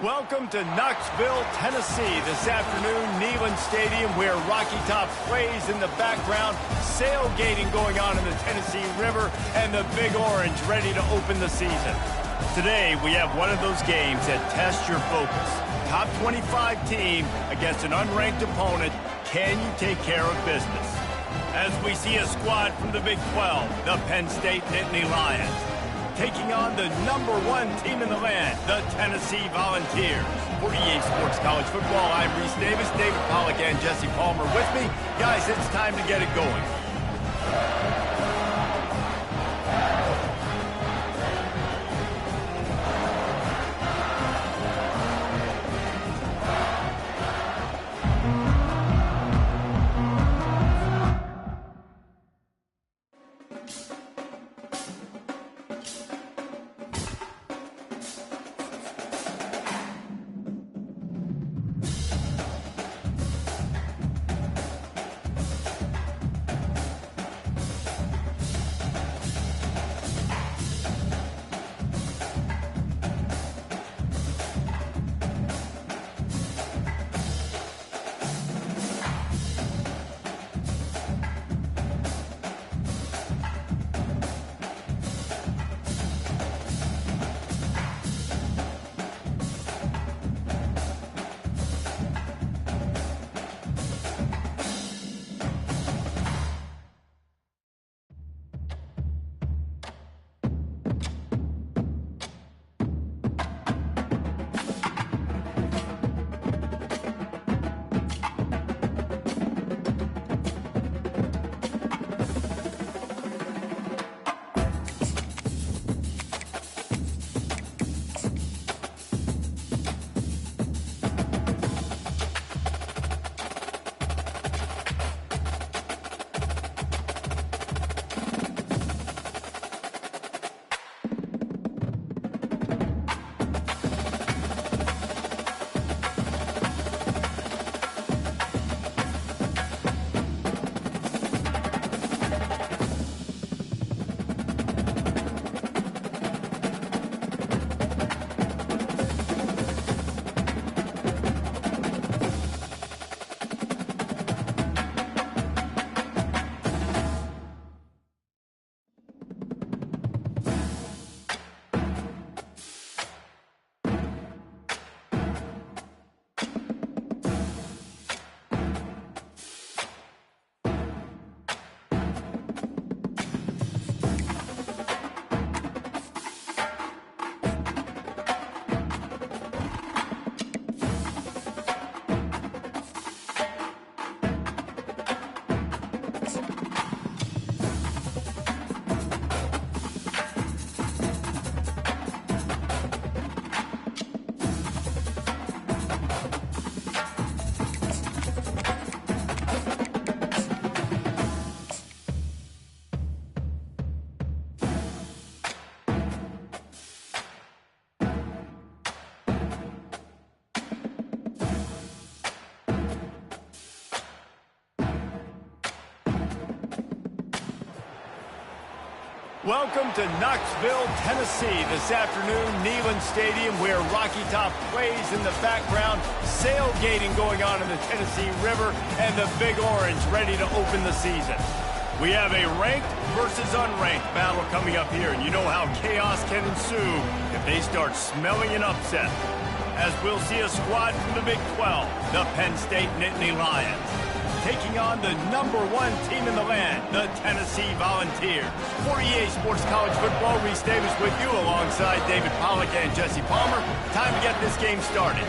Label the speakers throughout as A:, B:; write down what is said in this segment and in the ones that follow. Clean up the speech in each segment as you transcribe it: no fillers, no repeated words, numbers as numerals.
A: Welcome to Knoxville, Tennessee. This afternoon, Neyland Stadium, where Rocky Top plays in the background, sailgating going on in the Tennessee River, and the Big Orange ready to open the season. Today, we have one of those games that tests your focus. Top 25 team against an unranked opponent. Can you take care of business? As we see a squad from the Big 12, the Penn State Nittany Lions, taking on the #1 team in the land, the Tennessee Volunteers. For EA Sports College Football, I'm Reese Davis, David Pollack, and Jesse Palmer with me. Guys, it's time to get it going. Welcome to Knoxville, Tennessee. This afternoon, Neyland Stadium, where Rocky Top plays in the background, sailgating going on in the Tennessee River, and the Big Orange ready to open the season. We have a ranked versus unranked battle coming up here, and you know how chaos can ensue if they start smelling an upset. As we'll see a squad from the Big 12, the Penn State Nittany Lions, taking on the #1 team in the land, the Tennessee Volunteers. For EA Sports College Football, Reese Davis with you alongside David Pollack and Jesse Palmer. Time to get this game started.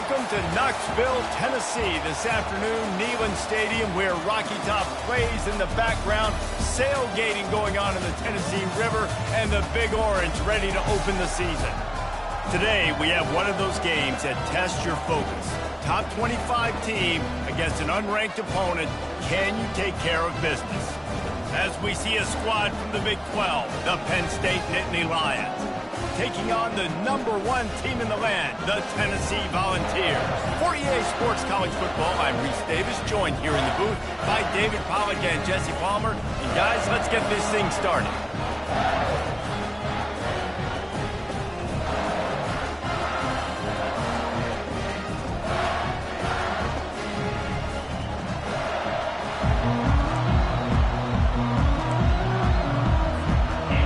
A: Welcome to Knoxville, Tennessee. This afternoon, Neyland Stadium, where Rocky Top plays in the background. Sailgating going on in the Tennessee River, and the Big Orange ready to open the season. Today, we have one of those games that tests your focus. Top 25 team against an unranked opponent. Can you take care of business? As we see a squad from the Big 12, the Penn State Nittany Lions, taking on the #1 team in the land, the Tennessee Volunteers. For EA Sports College Football, I'm Reese Davis, joined here in the booth by David Pollack and Jesse Palmer. And guys, let's get this thing started.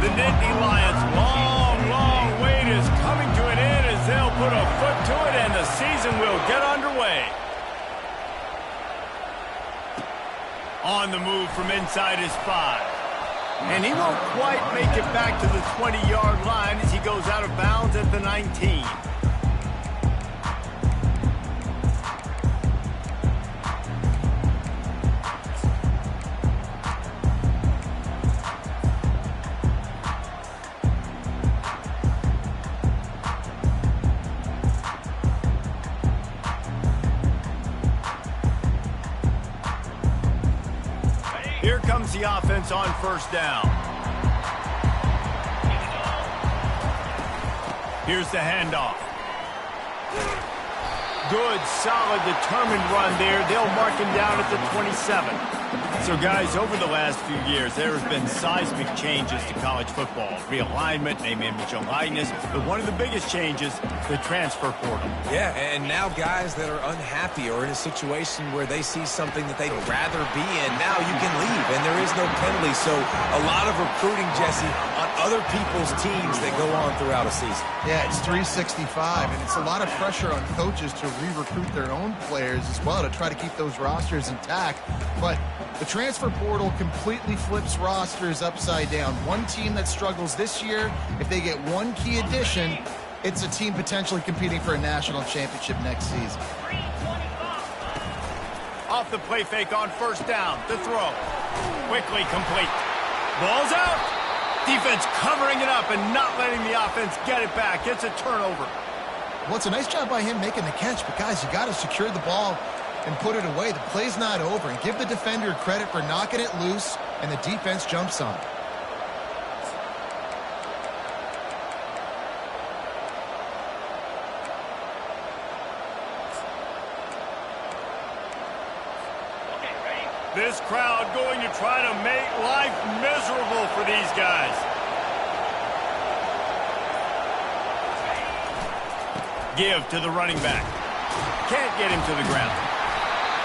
A: The Nittany Lions, long wait is coming to an end as they'll put a foot to it and the season will get underway. On the move from inside his 5. And he won't quite make it back to the 20-yard line as he goes out of bounds at the 19. Here comes the offense on first down. Here's the handoff. Good, solid, determined run there. They'll mark him down at the 27. So, guys, over the last few years, there have been seismic changes to college football. Realignment, name, image, and likeness. But one of the biggest changes, the transfer portal.
B: Yeah, and now guys that are unhappy or in a situation where they see something that they'd rather be in, now you can leave, and there is no penalty. So a lot of recruiting, Jesse, on other people's teams that go on throughout a season.
C: Yeah, it's 365, and it's a lot of pressure on coaches to re-recruit their own players as well to try to keep those rosters intact. But the transfer portal completely flips rosters upside down. One team that struggles this year, if they get one key addition, it's a team potentially competing for a national championship next season.
A: Off the play fake on first down. The throw. Quickly complete. Ball's out. Defense covering it up and not letting the offense get it back. It's a turnover.
C: Well, it's a nice job by him making the catch, but guys, you got to secure the ball and put it away. The play's not over, and give the defender credit for knocking it loose, and the defense jumps on it.
A: This crowd going to try to make life miserable for these guys. Give to the running back. Can't get him to the ground.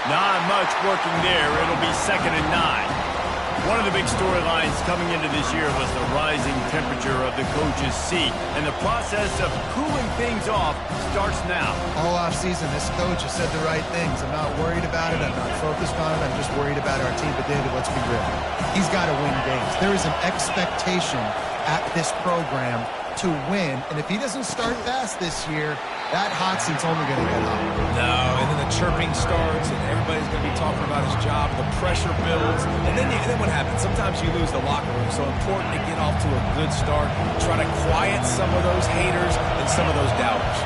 A: Not much working there. It'll be 2nd and 9. One of the big storylines coming into this year was the rising temperature of the coach's seat. And the process of cooling things off starts now.
C: All offseason, this coach has said the right things. I'm not worried about it. I'm not focused on it. I'm just worried about our team. But, David, let's be real. He's got to win games. There is an expectation at this program to win. And if he doesn't start fast this year, that hot seat's only going to get hot.
B: No, and then the chirping starts, and everybody's going to be talking about his job. The pressure builds, and then what happens? Sometimes you lose the locker room. So important to get off to a good start. Try to quiet some of those haters and some of those doubters.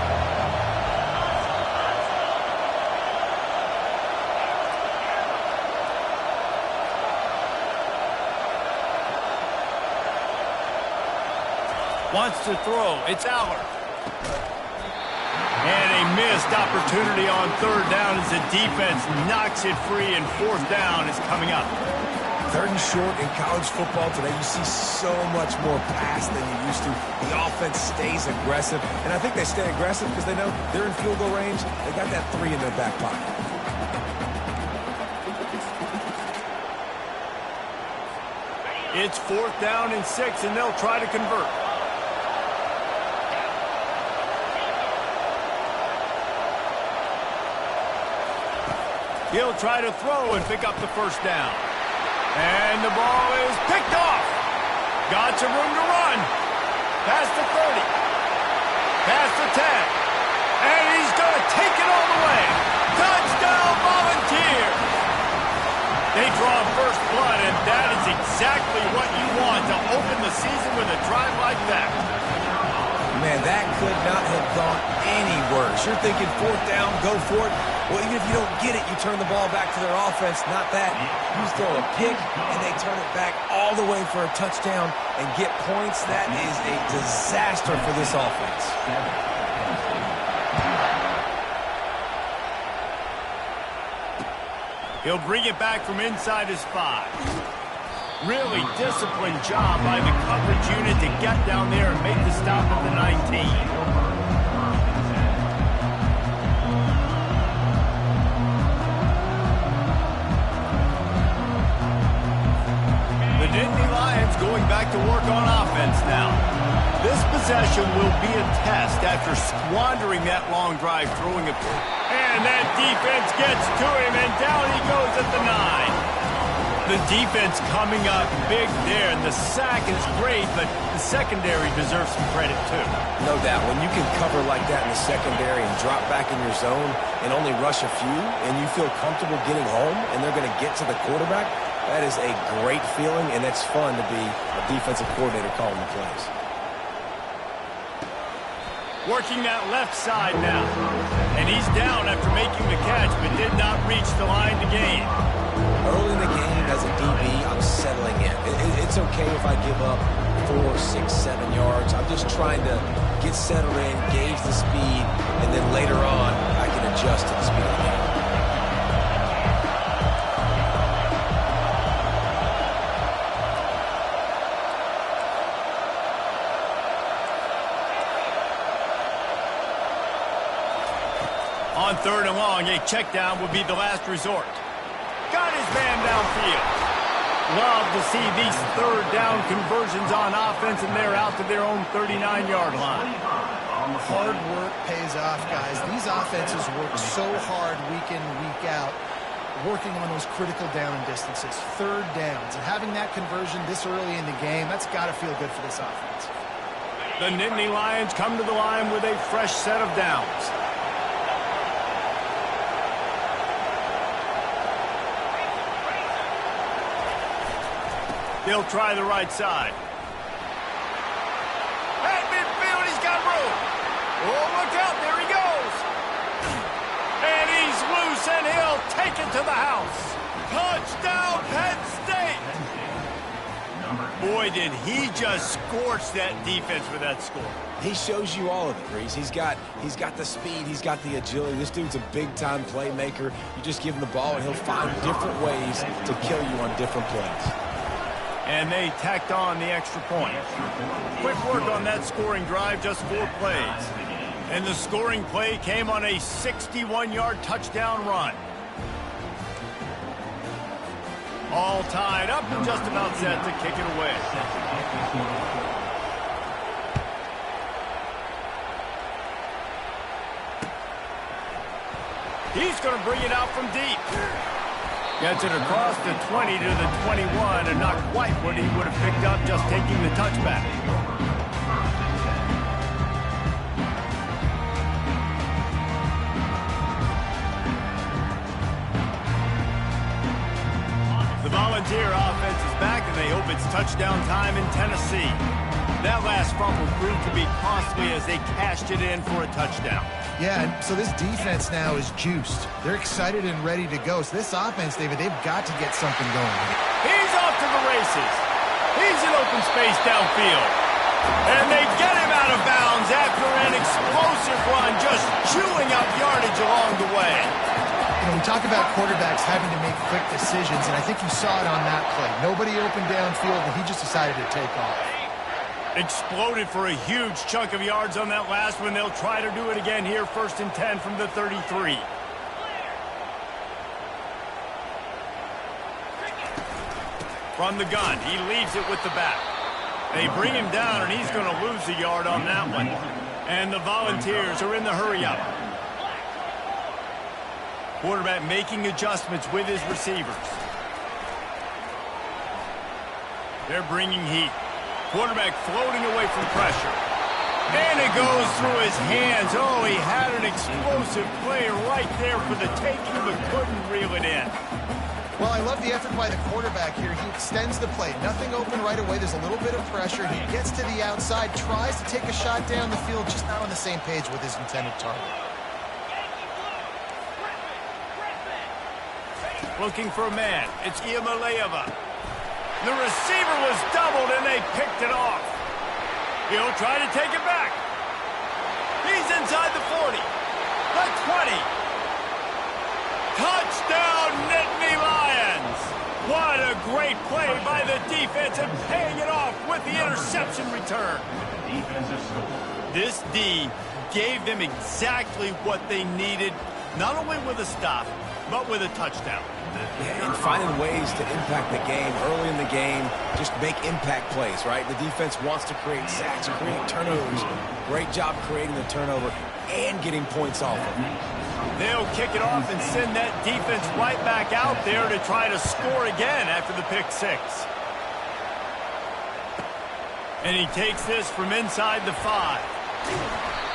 A: Wants to throw. It's Aller. And a missed opportunity on 3rd down as the defense knocks it free, and 4th down is coming up.
B: 3rd and short in college football today, you see so much more pass than you used to. The offense stays aggressive, and I think they stay aggressive because they know they're in field goal range. They got that 3 in their back pocket.
A: It's 4th down and 6, and they'll try to convert. He'll try to throw and pick up the 1st down. And the ball is picked off. Got some room to run. Past the 30. Past the 10. And he's going to take it all the way. Touchdown, Volunteer. They draw first blood, and that is exactly what you want to open the season with a drive like that.
B: Man, that could not have gone any worse. You're thinking fourth down, go for it. Well, even if you don't get it, you turn the ball back to their offense. Not that. You throw a pick, and they turn it back all the way for a touchdown and get points. That is a disaster for this offense.
A: He'll bring it back from inside his 5. Really disciplined job by the coverage unit to get down there and make the stop at the 19. The Nittany Lions going back to work on offense now. This possession will be a test after squandering that long drive throwing a... And that defense gets to him, and down he goes at the 9. The defense coming up big there, and the sack is great, but the secondary deserves some credit too.
B: No doubt. When you can cover like that in the secondary and drop back in your zone and only rush a few, and you feel comfortable getting home, and they're going to get to the quarterback, that is a great feeling, and it's fun to be a defensive coordinator calling the plays.
A: Working that left side now. And he's down after making the catch, but did not reach the line to gain.
B: Early in the game, as a DB, I'm settling in. It's okay if I give up 4, 6, 7 yards. I'm just trying to get settled in, gauge the speed, and then later on, I can adjust to the speed of the game.
A: On 3rd and long, a check down would be the last resort. Got his man downfield. Love to see these 3rd down conversions on offense, and they're out to their own 39-yard line.
C: Hard work pays off, guys. These offenses work so hard week in, week out, working on those critical down distances, 3rd downs. And having that conversion this early in the game, that's got to feel good for this offense.
A: The Nittany Lions come to the line with a fresh set of downs. They'll try the right side. At midfield, he's got room. Oh, look out, there he goes. And he's loose, and he'll take it to the house. Touchdown, Penn State. Boy, did he just scorch that defense with that score.
B: He shows you all of it, Reese. He's got the speed, he's got the agility. This dude's a big-time playmaker. You just give him the ball, and he'll find different ways to kill you on different plays.
A: And they tacked on the extra point. Quick work on that scoring drive, just 4 plays. And the scoring play came on a 61-yard touchdown run. All tied up and just about set to kick it away. He's going to bring it out from deep. Gets it across the 20 to the 21, and not quite what he would have picked up just taking the touchback. The Volunteer offense is back, and they hope it's touchdown time in Tennessee. That last fumble proved to be costly as they cashed it in for a touchdown.
C: Yeah, and so this defense now is juiced. They're excited and ready to go. So this offense, David, they've got to get something going.
A: He's off to the races. He's in open space downfield. And they get him out of bounds after an explosive run, just chewing up yardage along the way.
C: You know, we talk about quarterbacks having to make quick decisions, and I think you saw it on that play. Nobody open downfield, and he just decided to take off.
A: Exploded for a huge chunk of yards on that last one. They'll try to do it again here, 1st and 10 from the 33. From the gun, he leaves it with the back. They bring him down, and he's going to lose a yard on that one. And the Volunteers are in the hurry-up. Quarterback making adjustments with his receivers. They're bringing heat. Quarterback floating away from pressure. And it goes through his hands. Oh, he had an explosive play right there for the taking, but couldn't reel it in.
C: Well, I love the effort by the quarterback here. He extends the play. Nothing open right away. There's a little bit of pressure. He gets to the outside, tries to take a shot down the field, just not on the same page with his intended target.
A: Looking for a man. It's Iamaleava. The receiver was doubled, and they picked it off. He'll try to take it back. He's inside the 40. The 20. Touchdown, Nittany Lions! What a great play by the defense and paying it off with the interception return. This D gave them exactly what they needed, not only with a stop, but with a touchdown.
B: Yeah, and finding ways to impact the game early in the game, just make impact plays, right? The defense wants to create sacks, create turnovers. Great job creating the turnover and getting points off of it.
A: They'll kick it off and send that defense right back out there to try to score again after the pick six. And he takes this from inside the 5.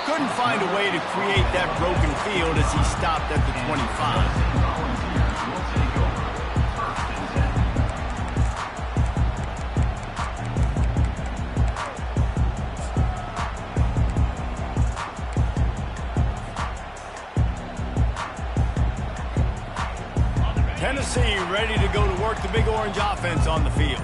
A: Couldn't find a way to create that broken field as he stopped at the 25. Tennessee ready to go to work the Big Orange offense on the field.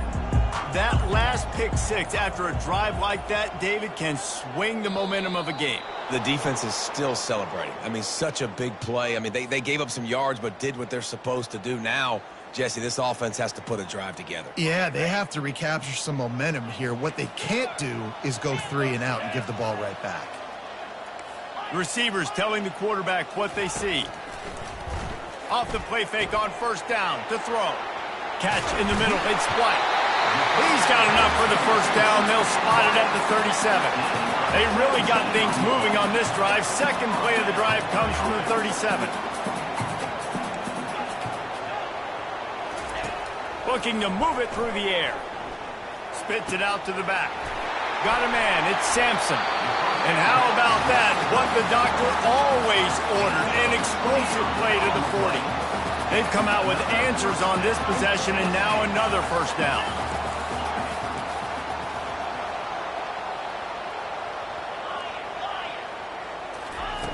A: That last pick six after a drive like that, David, can swing the momentum of a game.
B: The defense is still celebrating. I mean, such a big play. I mean, they gave up some yards but did what they're supposed to do. Now, Jesse, this offense has to put a drive together.
C: Yeah, they have to recapture some momentum here. What they can't do is go 3 and out and give the ball right back.
A: Receivers telling the quarterback what they see. Off the play fake on first down to throw. Catch in the middle. It's White. He's got enough for the first down. They'll spot it at the 37. They really got things moving on this drive. Second play of the drive comes from the 37. Looking to move it through the air. Spits it out to the back. Got a man. It's Sampson. And how about that? What the doctor always ordered, an explosive play to the 40. They've come out with answers on this possession, and now another first down.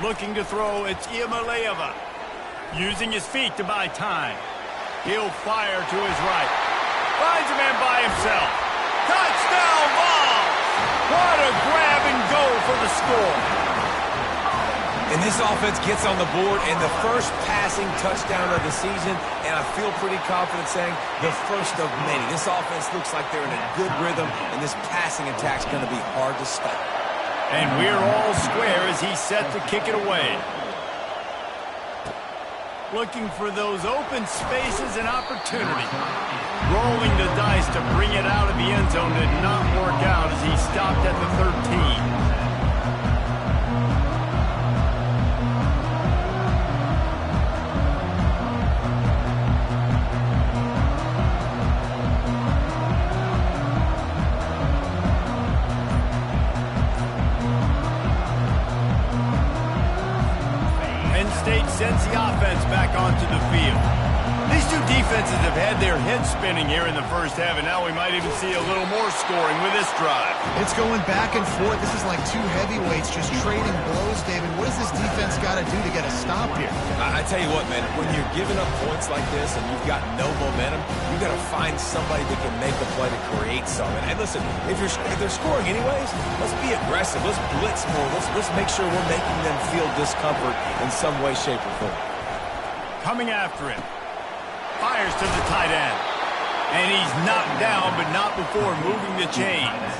A: Looking to throw, it's Iamaleava. Using his feet to buy time. He'll fire to his right. Finds a man by himself. Touchdown ball! What a grab and go for the score.
B: And this offense gets on the board and the first passing touchdown of the season, and I feel pretty confident saying the first of many. This offense looks like they're in a good rhythm, and this passing attack's going to be hard to stop.
A: And we're all square as he's set to kick it away. Looking for those open spaces and opportunity. Rolling the dice to bring it out of the end zone did not work out as he stopped at the 13. State sends the offense back onto the field. These two defenses have had their heads spinning here in the first half, and now we might even see a little more scoring with this drive.
C: It's going back and forth. This is like two heavyweights just trading blows, David. What does this defense got to do to get a stop here?
B: I tell you what, man, when you're giving up points like this and you've got no momentum, you got to find somebody that can make a play to create something. And listen, if they're scoring anyways, let's be aggressive. Let's blitz more. Let's make sure we're making them feel discomfort in some way, shape, or form.
A: Coming after him. Fires to the tight end. And he's knocked down, but not before moving the chains.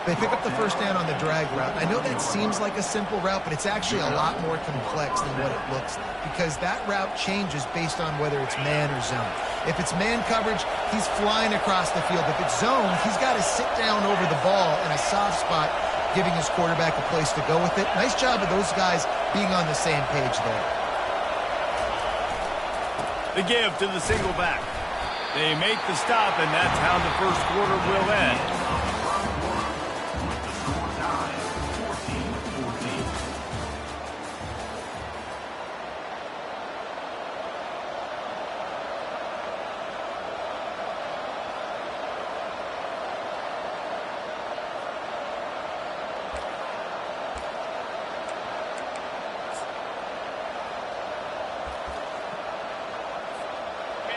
C: They pick up the first down on the drag route. I know that seems like a simple route, but it's actually a lot more complex than what it looks like, because that route changes based on whether it's man or zone. If it's man coverage, he's flying across the field. If it's zone, he's got to sit down over the ball in a soft spot, giving his quarterback a place to go with it. Nice job of those guys being on the same page there.
A: The give to the single back. They make the stop, and that's how the first quarter will end.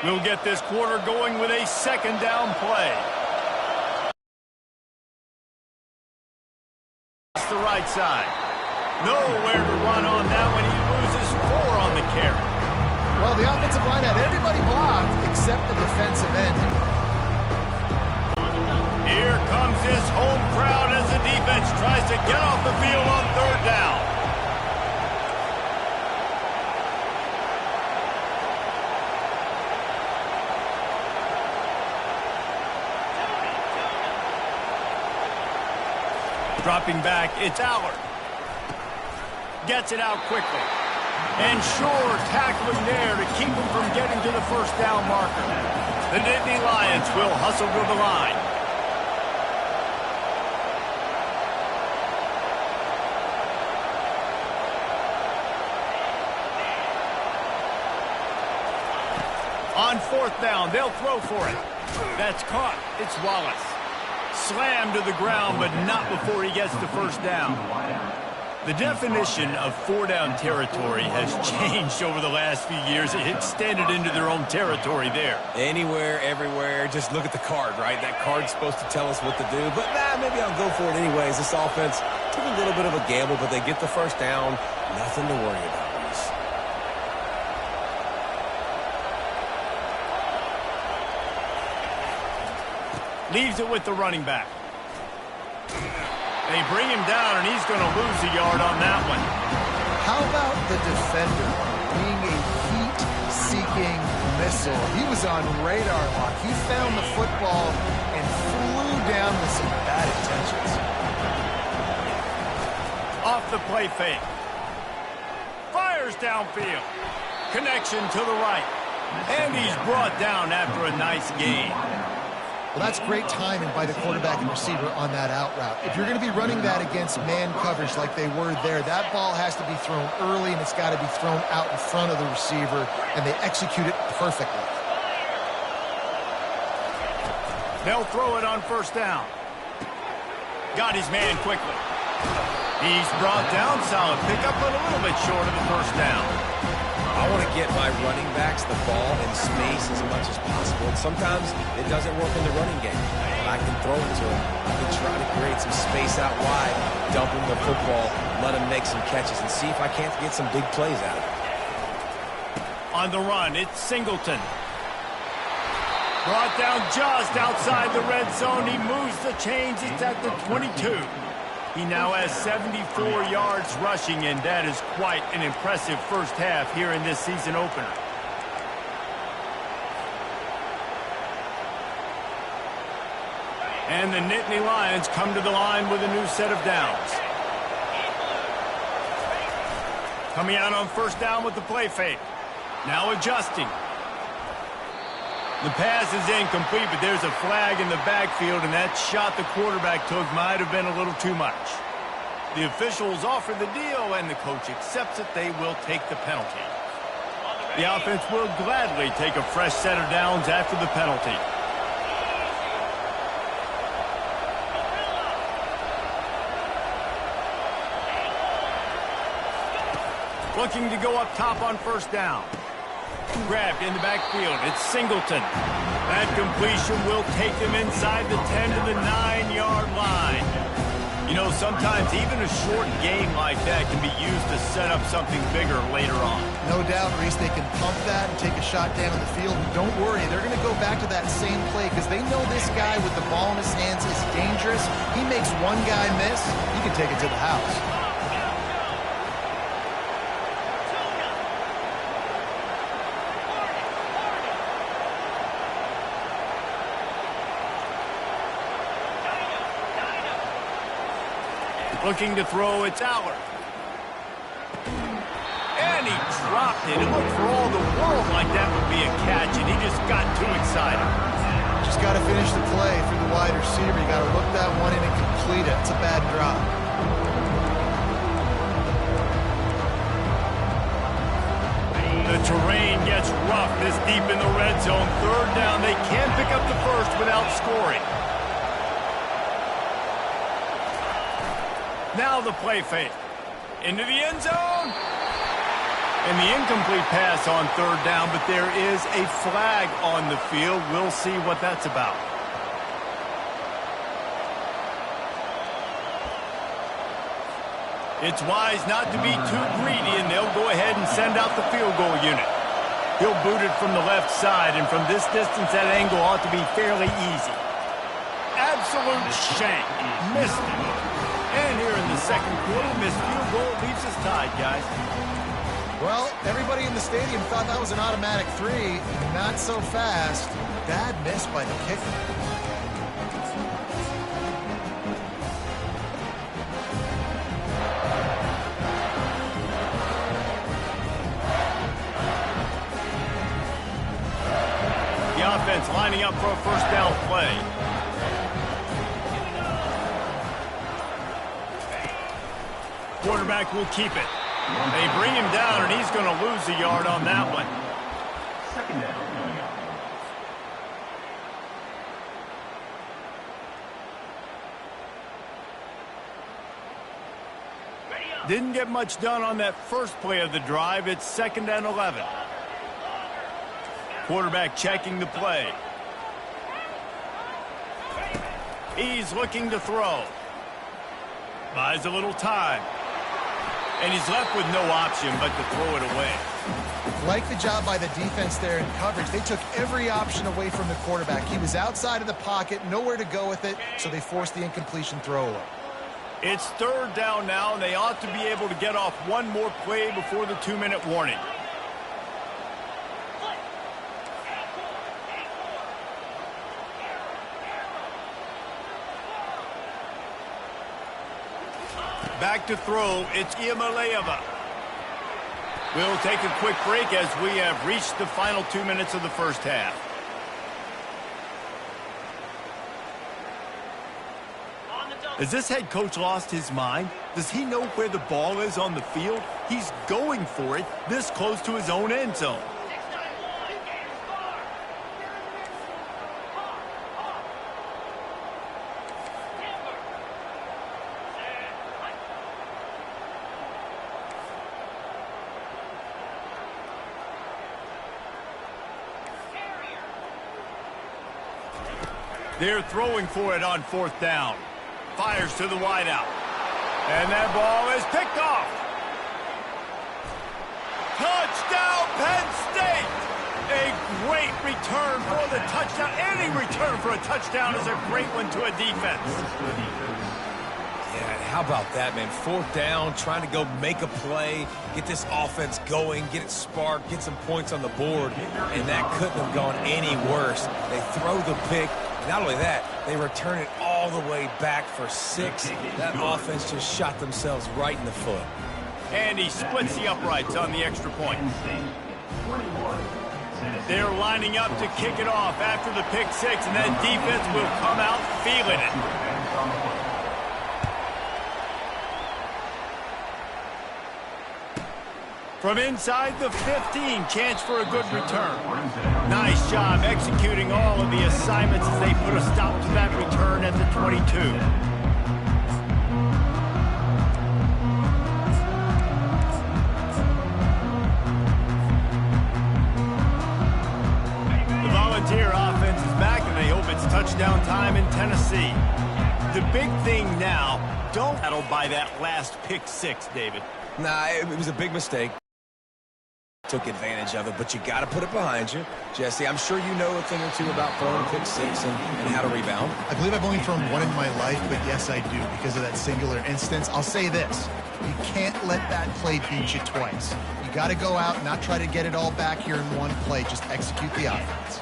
A: We'll get this quarter going with a second down play. It's the right side. Nowhere to run on that one. He loses 4 on the carry.
C: Well, the offensive line had everybody blocked except the defensive end.
A: Here comes his home crowd as the defense tries to get off the field on third down. Dropping back, it's Allard. Gets it out quickly. And sure tackling there to keep him from getting to the first down marker. The Nittany Lions will hustle to the line. On fourth down, they'll throw for it. That's caught. It's Wallace. Slammed to the ground, but not before he gets the first down. The definition of 4-down territory has changed over the last few years. It extended into their own territory there.
B: Anywhere, everywhere, just look at the card, right? That card's supposed to tell us what to do, but maybe I'll go for it anyways. This offense took a little bit of a gamble, but they get the first down. Nothing to worry about.
A: Leaves it with the running back. They bring him down, and he's going to lose a yard on that one.
C: How about the defender being a heat-seeking missile? He was on radar lock. He found the football and flew down with some bad intentions.
A: Off the play fake. Fires downfield. Connection to the right. And he's brought down after a nice gain.
C: Well, that's great timing by the quarterback and receiver on that out route. If you're going to be running that against man coverage like they were there, that ball has to be thrown early, and it's got to be thrown out in front of the receiver, and they execute it perfectly.
A: They'll throw it on first down. Got his man quickly. He's brought down. Solid pickup, but a little bit short of the first down.
B: I want to get my running backs the ball in space as much as possible. And sometimes it doesn't work in the running game. But I can throw it to him. I can try to create some space out wide, dump him the football, let him make some catches, and see if I can't get some big plays out of it.
A: On the run, it's Singleton. Brought down just outside the red zone. He moves the chains. It's at the 22. He now has 74 yards rushing, and that is quite an impressive first half here in this season opener. And the Nittany Lions come to the line with a new set of downs. Coming out on first down with the play fake. Now adjusting. The pass is incomplete, but there's a flag in the backfield, and that shot the quarterback took might have been a little too much. The officials offer the deal, and the coach accepts it. They will take the penalty. The offense will gladly take a fresh set of downs after the penalty. Looking to go up top on first down. Grabbed in the backfield. It's Singleton. That completion will take them inside the 10 to the 9-yard line. You know, sometimes even a short game like that can be used to set up something bigger later on.
C: No doubt, Reese, they can pump that and take a shot down the field. And don't worry, they're going to go back to that same play because they know this guy with the ball in his hands is dangerous. He makes one guy miss, he can take it to the house.
A: Looking to throw, it's Allard. And he dropped it. It looked for all the world like that would be a catch, and he just got too excited.
C: Just got to finish the play through the wide receiver. You got to look that one in and complete it. It's a bad drop.
A: The terrain gets rough this deep in the red zone. Third down. They can't pick up the first without scoring. Now the play fake. Into the end zone. And the incomplete pass on third down, but there is a flag on the field. We'll see what that's about. It's wise not to be too greedy, and they'll go ahead and send out the field goal unit. He'll boot it from the left side, and from this distance, that angle ought to be fairly easy. Absolute shank. Missed it. And here in the second quarter, missed field goal leaves us tied, guys.
C: Well, everybody in the stadium thought that was an automatic 3. Not so fast. Bad miss by the kicker.
A: The offense lining up for a first down play. Quarterback will keep it. They bring him down, and he's going to lose a yard on that one.
D: Second down.
A: Didn't get much done on that first play of the drive. It's 2nd and 11. Quarterback checking the play. He's looking to throw. Buys a little time. And he's left with no option but to throw it away.
C: Like the job by the defense there in coverage. They took every option away from the quarterback. He was outside of the pocket, nowhere to go with it, so they forced the incompletion throwaway.
A: It's 3rd down now, and they ought to be able to get off one more play before the 2-minute warning. Back to throw, it's Iamaleava. We'll take a quick break as we have reached the final 2 minutes of the first half. Has this head coach lost his mind? Does he know where the ball is on the field? He's going for it this close to his own end zone. They're throwing for it on 4th down. Fires to the wideout. And that ball is picked off. Touchdown, Penn State! A great return for the touchdown. Any return for a touchdown is a great one to a defense.
B: Yeah, how about that, man? 4th down, trying to go make a play, get this offense going, get it sparked, get some points on the board, and that couldn't have gone any worse. They throw the pick. Not only that, they return it all the way back for 6. That offense just shot themselves right in the foot.
A: And he splits the uprights on the extra point. They're lining up to kick it off after the pick 6, and that defense will come out feeling it. From inside the 15, chance for a good return. Nice job executing all of the assignments as they put a stop to that return at the 22. The Volunteer offense is back, and they hope it's touchdown time in Tennessee. The big thing now, don't battle by that last pick 6, David.
B: Nah, it was a big mistake. Took advantage of it, but you got to put it behind you. Jesse, I'm sure you know a thing or two about throwing a pick 6 and how to rebound.
C: I believe I've only thrown one in my life, but yes, I do because of that singular instance. I'll say this. You can't let that play beat you twice. You got to go out and not try to get it all back here in one play. Just execute the offense.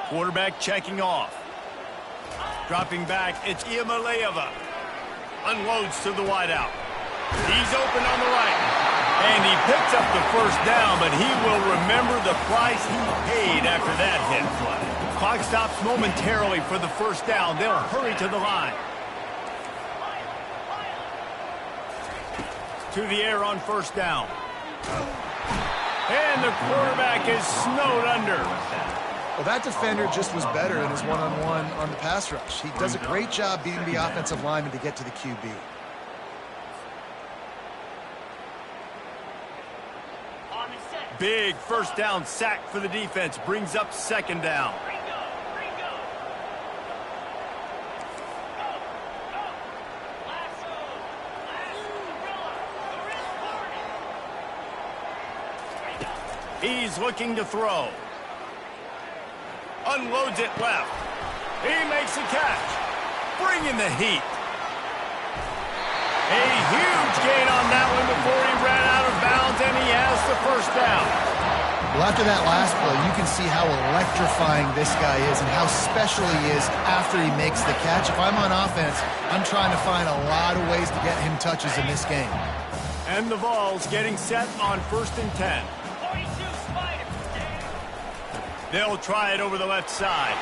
A: Quarterback checking off. Dropping back, it's Iamaleava. Unloads to the wideout. He's open on the right. And he picks up the first down, but he will remember the price he paid after that hit. Clock stops momentarily for the first down. They'll hurry to the line. To the air on first down. And the quarterback is snowed under.
C: Well, that defender just was better in his one-on-one on the pass rush. He does a great job beating the offensive lineman to get to the QB.
A: Big first down sack for the defense. Brings up second down. He's looking to throw. Unloads it left. He makes a catch. Bringing the heat. A huge gain on that one before he ran out of bounds, and he has the first down.
C: Well, after that last play, you can see how electrifying this guy is and how special he is after he makes the catch. If I'm on offense, I'm trying to find a lot of ways to get him touches in this game.
A: And the Vols getting set on 1st and 10. They'll try it over the left side.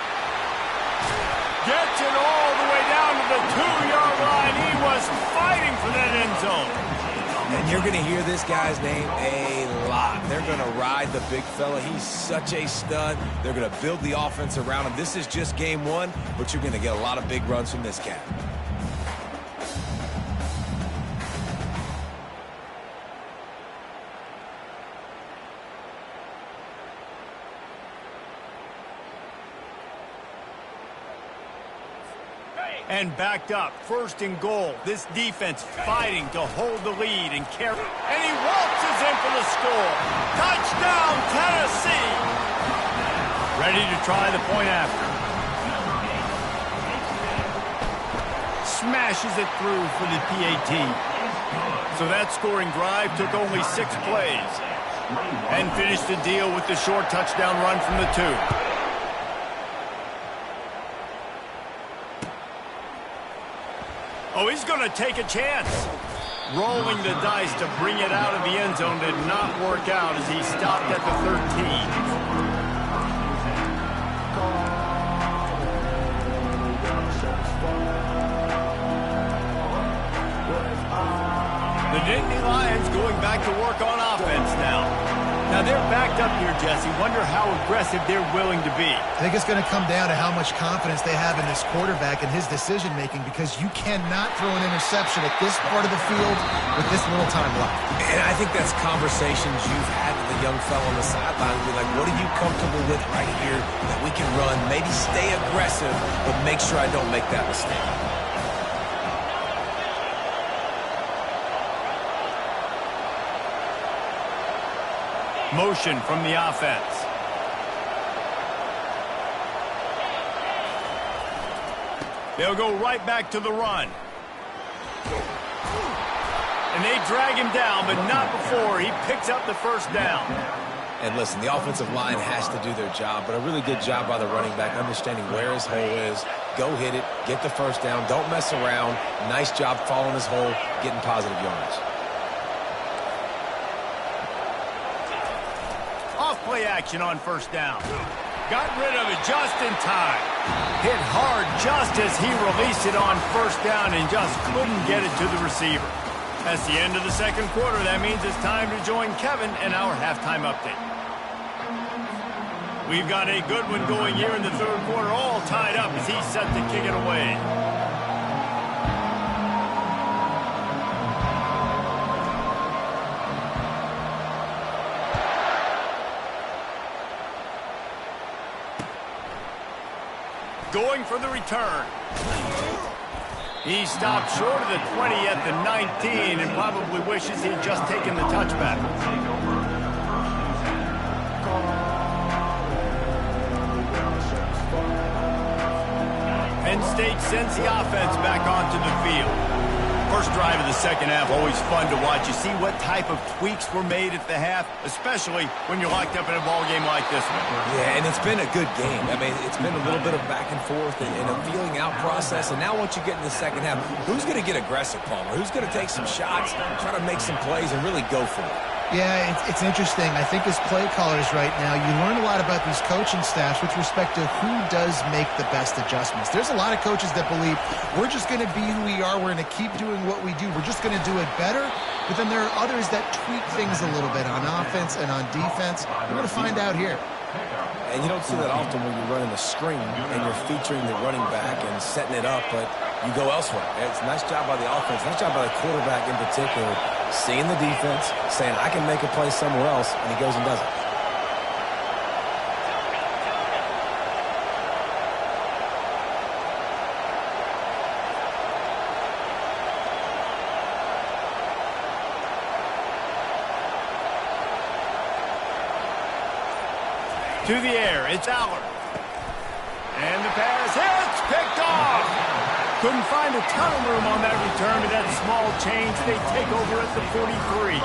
A: Gets it all the way down to the 2-yard line. He was fighting for that end zone.
B: And you're going to hear this guy's name a lot. They're going to ride the big fella. He's such a stud. They're going to build the offense around him. This is just game one, but you're going to get a lot of big runs from this cat.
A: And backed up, 1st and goal. This defense fighting to hold the lead and carry. And he waltzes in for the score. Touchdown, Tennessee! Ready to try the point after. Smashes it through for the PAT. So that scoring drive took only 6 plays. And finished the deal with the short touchdown run from the 2. Oh, he's going to take a chance. Rolling the dice to bring it out of the end zone did not work out as he stopped at the 13. The Nittany Lions going back to work on offense now. Now they're backed up here, Jesse. Wonder how aggressive they're willing to be.
C: I think it's going to come down to how much confidence they have in this quarterback and his decision-making, because you cannot throw an interception at this part of the field with this little time left.
B: And I think that's conversations you've had with the young fellow on the sideline. Be like, what are you comfortable with right here that we can run? Maybe stay aggressive, but make sure I don't make that mistake.
A: Motion from the offense. They'll go right back to the run. And they drag him down, but not before he picks up the first down.
B: And listen, the offensive line has to do their job, but a really good job by the running back, understanding where his hole is. Go hit it, get the first down, don't mess around. Nice job following his hole, getting positive yards.
A: Play action on 1st down. Got rid of it just in time. Hit hard just as he released it on 1st down and just couldn't get it to the receiver. That's the end of the 2nd quarter. That means it's time to join Kevin in our halftime update. We've got a good one going here in the 3rd quarter, all tied up as he's set to kick it away. Going for the return. He stopped short of the 20 at the 19 and probably wishes he'd just taken the touchback. Penn State sends the offense back onto the field. First drive of the 2nd half, always fun to watch. You see what type of tweaks were made at the half, especially when you're locked up in a ball game like this one.
B: Yeah, and it's been a good game. I mean, it's been a little bit of back and forth and a feeling out process. And now once you get in the 2nd half, who's going to get aggressive, Palmer? Who's going to take some shots, try to make some plays, and really go for it?
C: Yeah, it's interesting. I think as play callers right now, you learn a lot about these coaching staffs with respect to who does make the best adjustments. There's a lot of coaches that believe we're just going to be who we are. We're going to keep doing what we do. We're just going to do it better. But then there are others that tweak things a little bit on offense and on defense. We're going to find out here.
B: And you don't see that often when you're running a screen and you're featuring the running back and setting it up, but you go elsewhere. It's a nice job by the offense, nice job by the quarterback in particular, seeing the defense, saying, I can make a play somewhere else, and he goes and does it.
A: To the air, it's Aller. And the pass hits, picked off. Couldn't find a ton of room on that return, but that small change, they take over at the 43.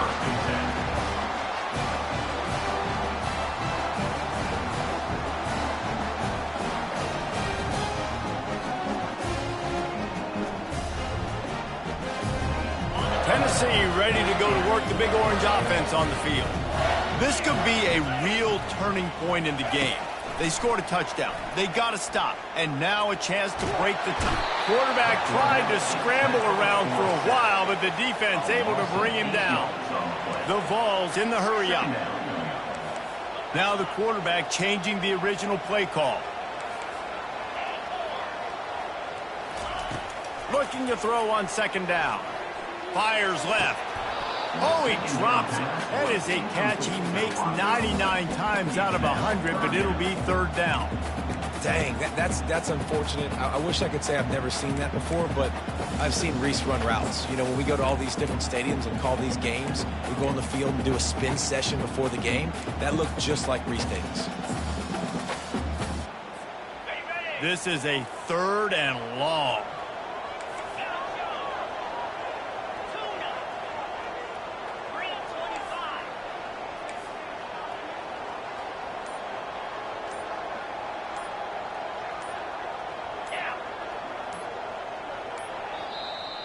A: Tennessee ready to go to work the Big Orange offense on the field. This could be a real turning point in the game. They scored a touchdown. They got to stop. And now a chance to break the tie. Quarterback tried to scramble around for a while, but the defense able to bring him down. The Vols in the hurry up. Now the quarterback changing the original play call. Looking to throw on second down. Fires left. Oh, he drops it. That is a catch he makes 99 times out of 100, but it'll be third down.
B: Dang, that's unfortunate. I wish I could say I've never seen that before, but I've seen Reese run routes. You know, when we go to all these different stadiums and call these games, we go on the field and do a spin session before the game. That looked just like Reese Davis.
A: This is a third and long.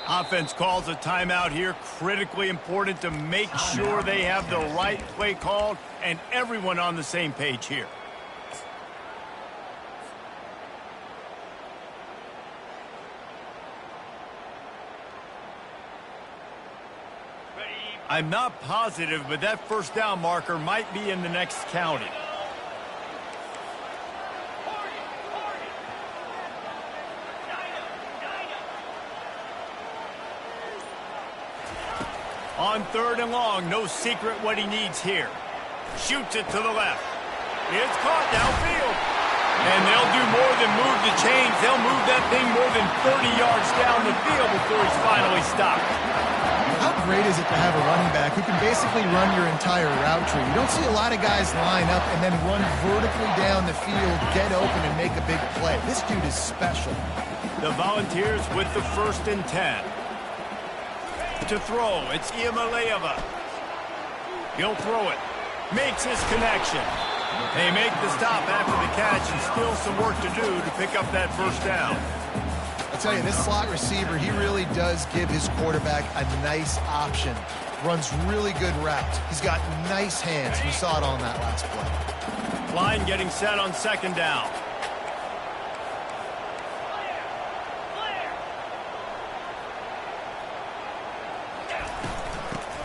A: Offense calls a timeout here. Critically important to make sure they have the right play called and everyone on the same page here. I'm not positive, but that first down marker might be in the next county. On third and long, no secret what he needs here. Shoots it to the left. It's caught downfield. And they'll do more than move the chains. They'll move that thing more than 30 yards down the field before he's finally stopped.
C: How great is it to have a running back who can basically run your entire route tree? You don't see a lot of guys line up and then run vertically down the field, get open, and make a big play. This dude is special.
A: The Volunteers with the 1st and 10. To throw, it's Iamaleava. He'll throw it. Makes his connection. They make the stop after the catch and still some work to do to pick up that first down.
C: I'll tell you, this slot receiver, he really does give his quarterback a nice option. Runs really good routes. He's got nice hands. We saw it on that last play.
A: Line getting set on second down.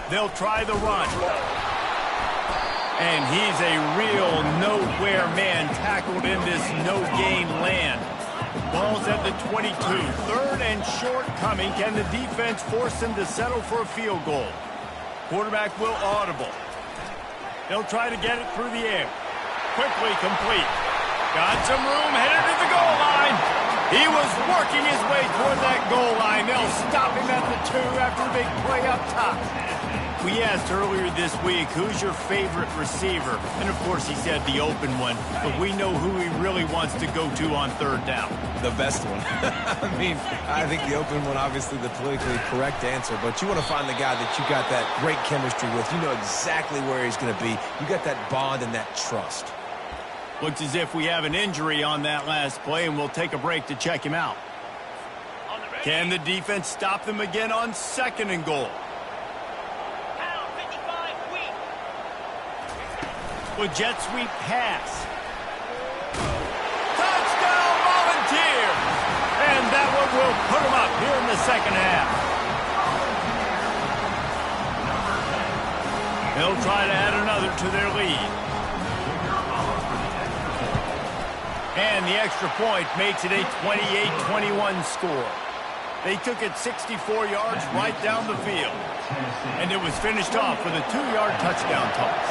A: They'll try the run. And he's a real nowhere man tackled in this no-gain land. Ball's at the 22. Third and short coming. Can the defense force him to settle for a field goal? Quarterback will audible. They'll try to get it through the air. Quickly complete. Got some room, headed to the goal line. He was working his way toward that goal line. They'll stop him at the 2 after the big play up top. We asked earlier this week, who's your favorite receiver? And, of course, he said the open one. But we know who he really wants to go to on third down.
B: The best one. I mean, I think the open one, obviously the politically correct answer. But you want to find the guy that you got that great chemistry with. You know exactly where he's going to be. You got that bond and that trust.
A: Looks as if we have an injury on that last play, and we'll take a break to check him out. Can the defense stop them again on second and goal? With jet sweep pass. Touchdown Volunteers! And that one will put them up here in the second half. They'll try to add another to their lead. And the extra point makes it a 28-21 score. They took it 64 yards right down the field. And it was finished off with a 2-yard touchdown toss.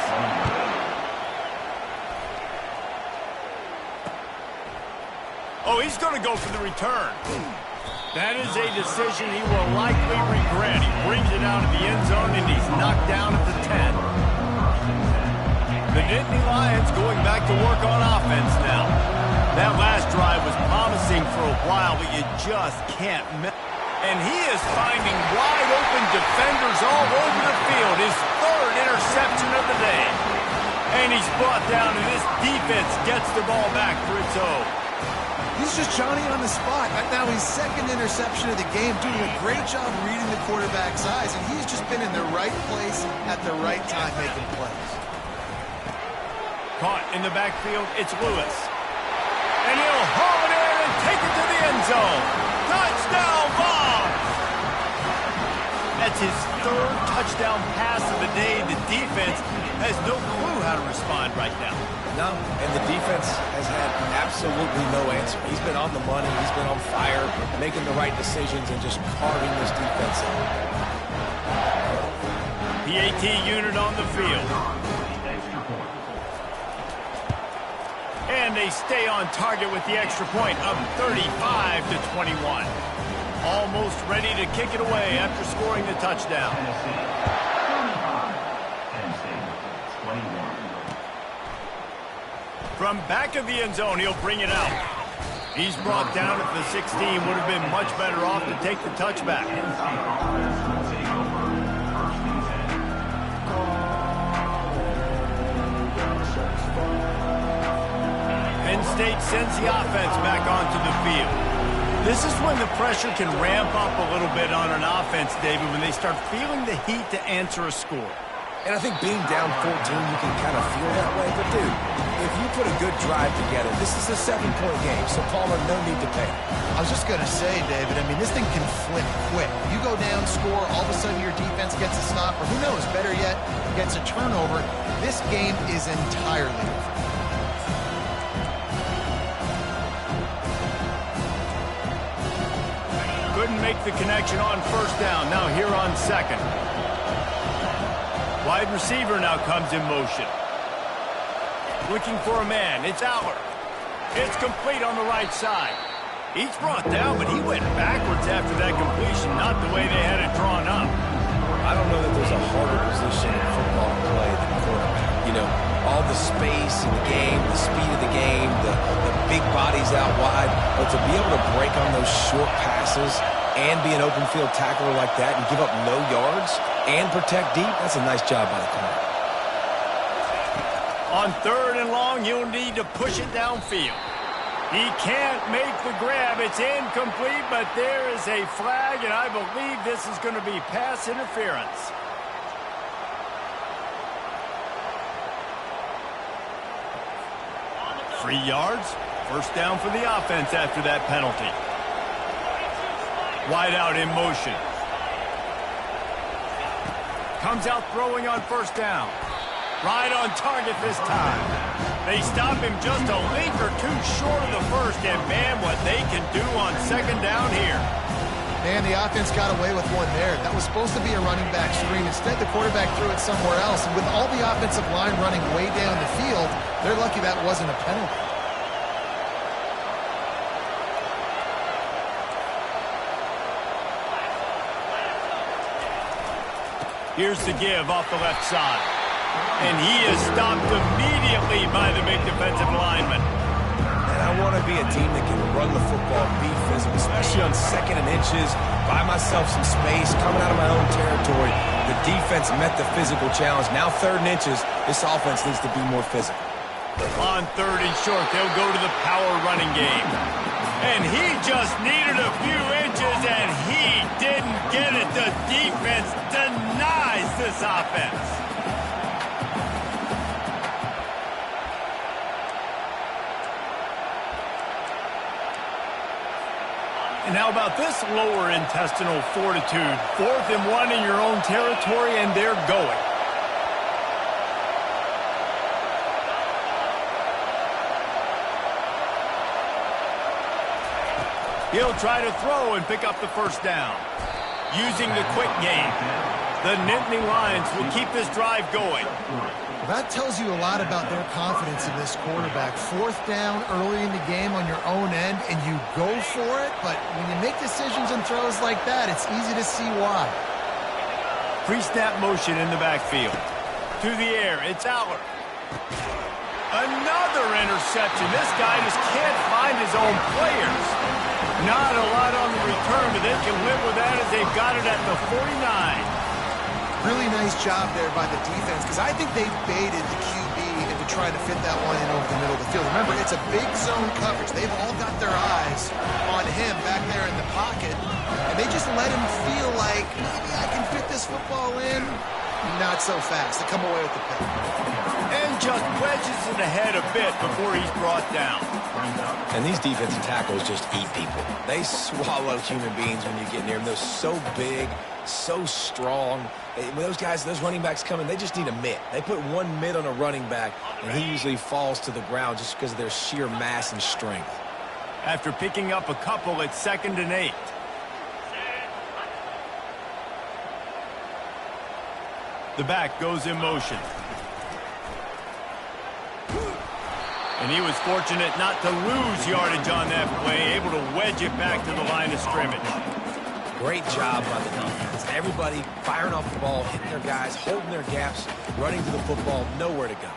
A: Oh, he's going to go for the return. That is a decision he will likely regret. He brings it out of the end zone, and he's knocked down at the 10. The Nittany Lions going back to work on offense now. That last drive was promising for a while, but you just can't miss. And he is finding wide open defenders all over the field. His 3rd interception of the day. And he's brought down, and this defense gets the ball back for its own.
E: He's just Johnny on the spot. Right now, his 2nd interception of the game, doing a great job reading the quarterback's eyes, and he's just been in the right place at the right time making plays.
A: Caught in the backfield, it's Lewis. And he'll haul it in and take it to the end zone. Touchdown, Vols! That's his 3rd touchdown pass of the day. The defense has no clue how to respond right now.
B: No, and the defense has had absolutely no answer. He's been on the money. He's been on fire, making the right decisions and just carving this defense up.
A: PAT unit on the field. And they stay on target with the extra point, up 35-21. Almost ready to kick it away after scoring the touchdown. From back of the end zone, he'll bring it out. He's brought down at the 16. Would have been much better off to take the touchback. Penn State sends the offense back onto the field. This is when the pressure can ramp up a little bit on an offense, David, when they start feeling the heat to answer a score.
B: And I think being down 14, you can kind of feel that way. But, dude, if you put a good drive together, this is a 7-point game, so Palmer, no need to panic.
C: I was just going to say, David, I mean, this thing can flip quick. You go down, score, all of a sudden your defense gets a stop, or who knows, better yet, gets a turnover. This game is entirely different.
A: Couldn't make the connection on 1st down. Now here on 2nd. Wide receiver now comes in motion. Looking for a man. It's Aller. It's complete on the right side. He's brought down, but he went backwards after that completion. Not the way they had it drawn up.
B: I don't know that there's a harder position in football to play than quarterback. You know, all the space in the game, the speed of the game, the big bodies out wide. But to be able to break on those short passes and be an open field tackler like that and give up no yards and protect deep, that's a nice job by the corner.
A: On 3rd and long, you'll need to push it downfield. He can't make the grab. It's incomplete, but there is a flag, and I believe this is going to be pass interference. Free yards. 1st down for the offense after that penalty. Wide out in motion. Comes out throwing on 1st down. Right on target this time. They stop him just a link or two short of the 1st, and man, what they can do on 2nd down here.
C: Man, the offense got away with one there. That was supposed to be a running back screen. Instead, the quarterback threw it somewhere else, and with all the offensive line running way down the field, they're lucky that wasn't a penalty.
A: Here's the give off the left side. And he is stopped immediately by the big defensive lineman.
B: And I want to be a team that can run the football, be physical, especially on 2nd and inches, buy myself some space, coming out of my own territory. The defense met the physical challenge. Now 3rd and inches, this offense needs to be more physical.
A: On 3rd and short, they'll go to the power running game. And he just needed a few inches, and he didn't get it. The defense denies this offense. And how about this lower intestinal fortitude? 4th and 1 in your own territory, and they're going. He'll try to throw and pick up the first down. Using the quick game, the Nittany Lions will keep this drive going.
C: That tells you a lot about their confidence in this quarterback. Fourth down early in the game on your own end, and you go for it, but when you make decisions and throws like that, it's easy to see why.
A: Pre-snap motion in the backfield. To the air, it's Aller. Another interception. This guy just can't find his own players. Not a lot on the return, but they can live with that as they've got it at the 49.
E: Really nice job there by the defense, because I think they baited the QB into trying to fit that one in over the middle of the field. Remember, it's a big zone coverage. They've all got their eyes on him back there in the pocket, and they just let him feel like, maybe I can fit this football in. Not so fast. They come away with the pick.
A: And just wedges it ahead a bit before he's brought down.
B: And these defensive tackles just eat people. They swallow human beings when you get near them. They're so big, so strong. When those guys, those running backs come in, they just need a mitt. They put one mitt on a running back, and he usually falls to the ground just because of their sheer mass and strength.
A: After picking up a couple, it's 2nd and 8. The back goes in motion. And he was fortunate not to lose yardage on that play, able to wedge it back to the line of scrimmage.
B: Great job by the defense. Everybody firing off the ball, hitting their guys, holding their gaps, running to the football, nowhere to go.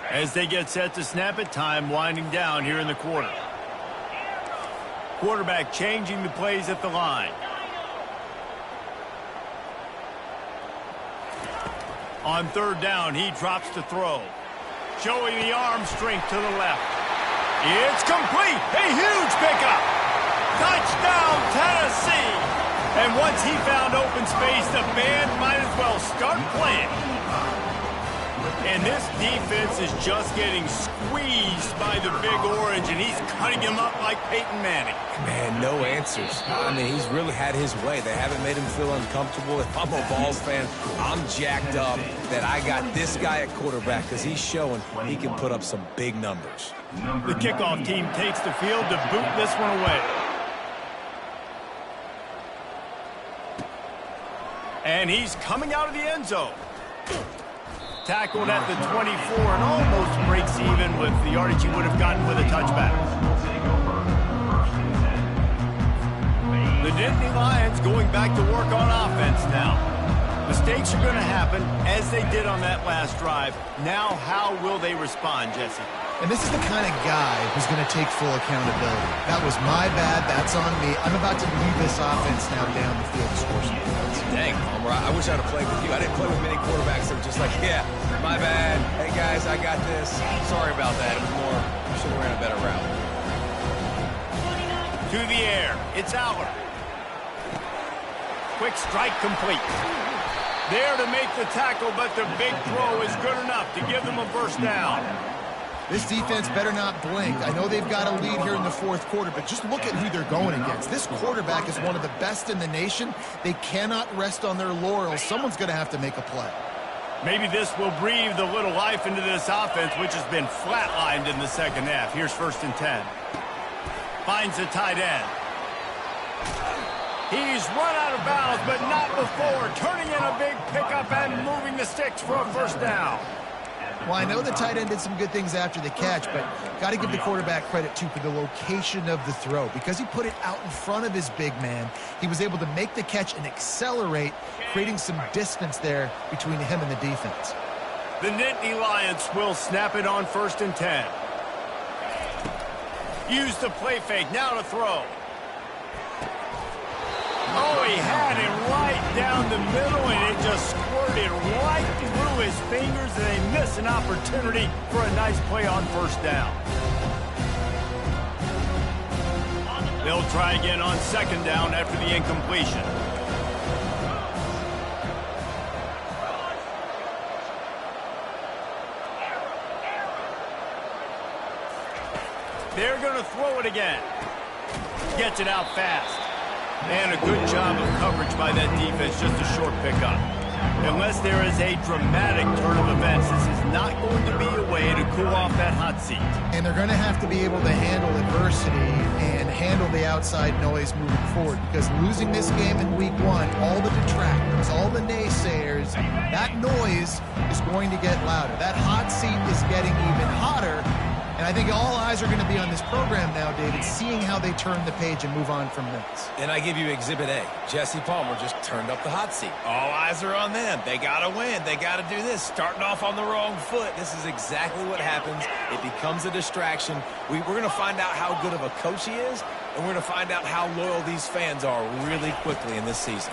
A: As they get set to snap it, time winding down here in the quarter. Quarterback changing the plays at the line. On 3rd down, he drops to throw. Showing the arm strength to the left. It's complete. A huge pickup. Touchdown, Tennessee. And once he found open space, the band might as well start playing. And this defense is just getting squeezed by the Big Orange, and he's cutting him up like Peyton Manning.
B: Man, no answers. I mean, he's really had his way. They haven't made him feel uncomfortable. If I'm a Vols fan, I'm jacked up that I got this guy at quarterback because he's showing he can put up some big numbers.
A: The kickoff team takes the field to boot this one away. And he's coming out of the end zone. Tackled at the 24 and almost breaks even with the yardage he would have gotten with a touchback. The Nittany Lions going back to work on offense now. Mistakes are going to happen, as they did on that last drive. Now, how will they respond, Jesse?
C: And this is the kind of guy who's going to take full accountability. That was my bad. That's on me. I'm about to lead this offense now down the field to score some points.
B: Dang, Palmer, I wish I'd have played with you. I didn't play with many quarterbacks that were just like, yeah, my bad. Hey, guys, I got this. Sorry about that. It was more, should have ran a better route.
A: To the air. It's Aller. Quick strike complete. There to make the tackle, but the big throw is good enough to give them a first down.
C: This defense better not blink. I know they've got a lead here in the 4th quarter, but just look at who they're going against. This quarterback is one of the best in the nation. They cannot rest on their laurels. Someone's going to have to make a play.
A: Maybe this will breathe a little life into this offense, which has been flatlined in the 2nd half. Here's 1st and 10. Finds a tight end. He's run out of bounds, but not before. Turning in a big pickup and moving the sticks for a first down.
C: Well, I know the tight end did some good things after the catch, but got to give the quarterback credit, too, for the location of the throw. Because he put it out in front of his big man, he was able to make the catch and accelerate, creating some distance there between him and the defense.
A: The Nittany Lions will snap it on 1st and 10. Use the play fake, now to throw. Oh, he had it right down the middle, and it just squirted right through his fingers, and they miss an opportunity for a nice play on first down. They'll try again on 2nd down after the incompletion. They're going to throw it again. Gets it out fast. And a good job of coverage by that defense, just a short pickup. Unless there is a dramatic turn of events, this is not going to be a way to cool off that hot seat.
C: And they're going to have to be able to handle adversity and handle the outside noise moving forward, because losing this game in week 1, all the detractors, all the naysayers, that noise is going to get louder. That hot seat is getting even hotter. And I think all eyes are going to be on this program now, David, seeing how they turn the page and move on from this.
B: And I give you Exhibit A. Jesse Palmer just turned up the hot seat. All eyes are on them. They got to win. They got to do this. Starting off on the wrong foot. This is exactly what happens. It becomes a distraction. We're going to find out how good of a coach he is, and we're going to find out how loyal these fans are really quickly in this season.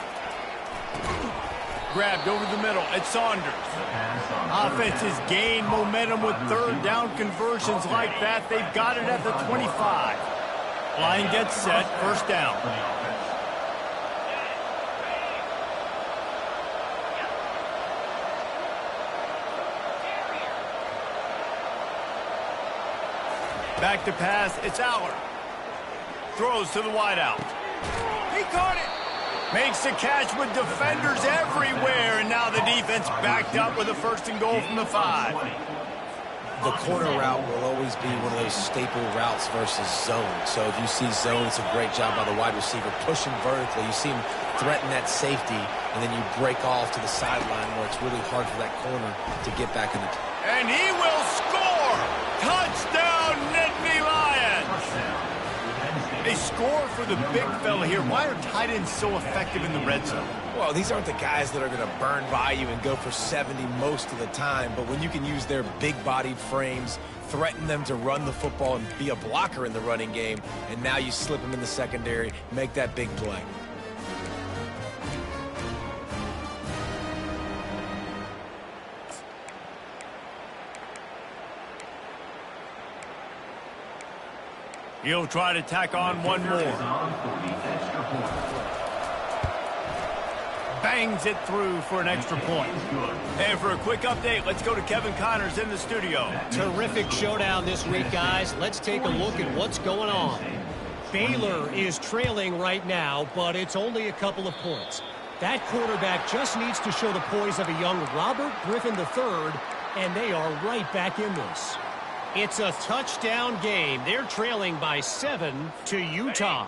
A: Grabbed over the middle. It's Saunders. Offense has gained momentum with third down conversions like that. They've got it at the 25. Line gets set. First down. Back to pass. It's Aller. Throws to the wideout. He caught it. Makes the catch with defenders everywhere, and now the defense backed up with a first and goal from the 5.
B: The corner route will always be one of those staple routes versus zone. So if you see zone, it's a great job by the wide receiver pushing vertically. You see him threaten that safety, and then you break off to the sideline where it's really hard for that corner to get back in the...
A: And he will score! Touchdown, Nittany Lions! They score for the big fella here. Why are tight ends so effective in the red zone?
B: Well, these aren't the guys that are going to burn by you and go for 70 most of the time, but when you can use their big-bodied frames, threaten them to run the football and be a blocker in the running game, and now you slip them in the secondary, make that big play.
A: He'll try to tack on one more. Bangs it through for an extra point. And for a quick update, let's go to Kevin Connors in the studio.
F: Terrific showdown this week, guys. Let's take a look at what's going on. Baylor is trailing right now, but it's only a couple of points. That quarterback just needs to show the poise of a young Robert Griffin III, and they are right back in this. It's a touchdown game. They're trailing by 7 to Utah.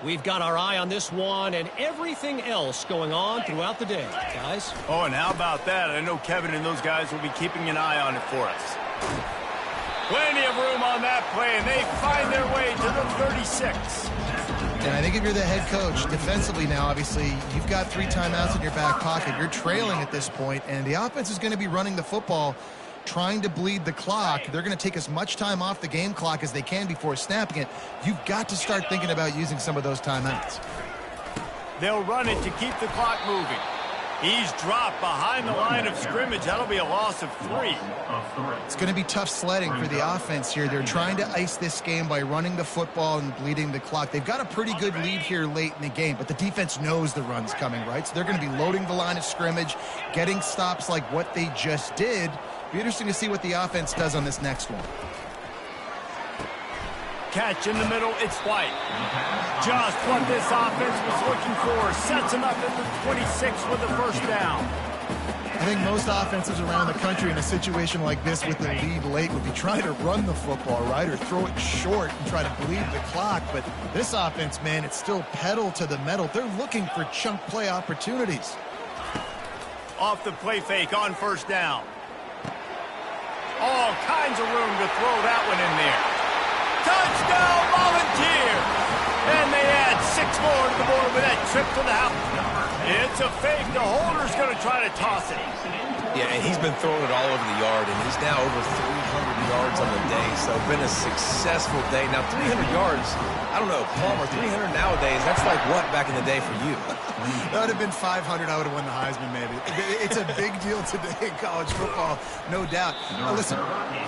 F: We've got our eye on this one and everything else going on throughout the day, guys.
A: Oh, and how about that? I know Kevin and those guys will be keeping an eye on it for us. Plenty of room on that play, and they find their way to the 36.
C: And I think if you're the head coach, defensively now, obviously, you've got 3 timeouts in your back pocket. You're trailing at this point, and the offense is going to be running the football, trying to bleed the clock. They're going to take as much time off the game clock as they can before snapping it. You've got to start thinking about using some of those timeouts.
A: They'll run it to keep the clock moving. He's dropped behind the line of scrimmage. That'll be a loss of 3.
C: It's going to be tough sledding for the offense here. They're trying to ice this game by running the football and bleeding the clock. They've got a pretty good lead here late in the game, but the defense knows the run's coming, right? So they're going to be loading the line of scrimmage, getting stops like what they just did. Be interesting to see what the offense does on this next one.
A: Catch in the middle, it's White. Just what this offense was looking for. Sets him up at the 26 with the first down.
C: I think most offenses around the country in a situation like this with the lead late would be trying to run the football, right, or throw it short and try to bleed the clock. But this offense, man, it's still pedal to the metal. They're looking for chunk play opportunities.
A: Off the play fake on first down. All kinds of room to throw that one in there. Touchdown, Volunteers! And they add 6 more to the board with that trip to the house. It's a fake. The holder's going to try to toss it.
B: Yeah, and he's been throwing it all over the yard, and he's now over 300 yards on the day, so been a successful day. Now, 300 yards, I don't know, Palmer, 300 nowadays, that's like what back in the day for you?
C: That would have been 500. I would have won the Heisman, maybe. It's a big deal today in college football, no doubt. Now, listen,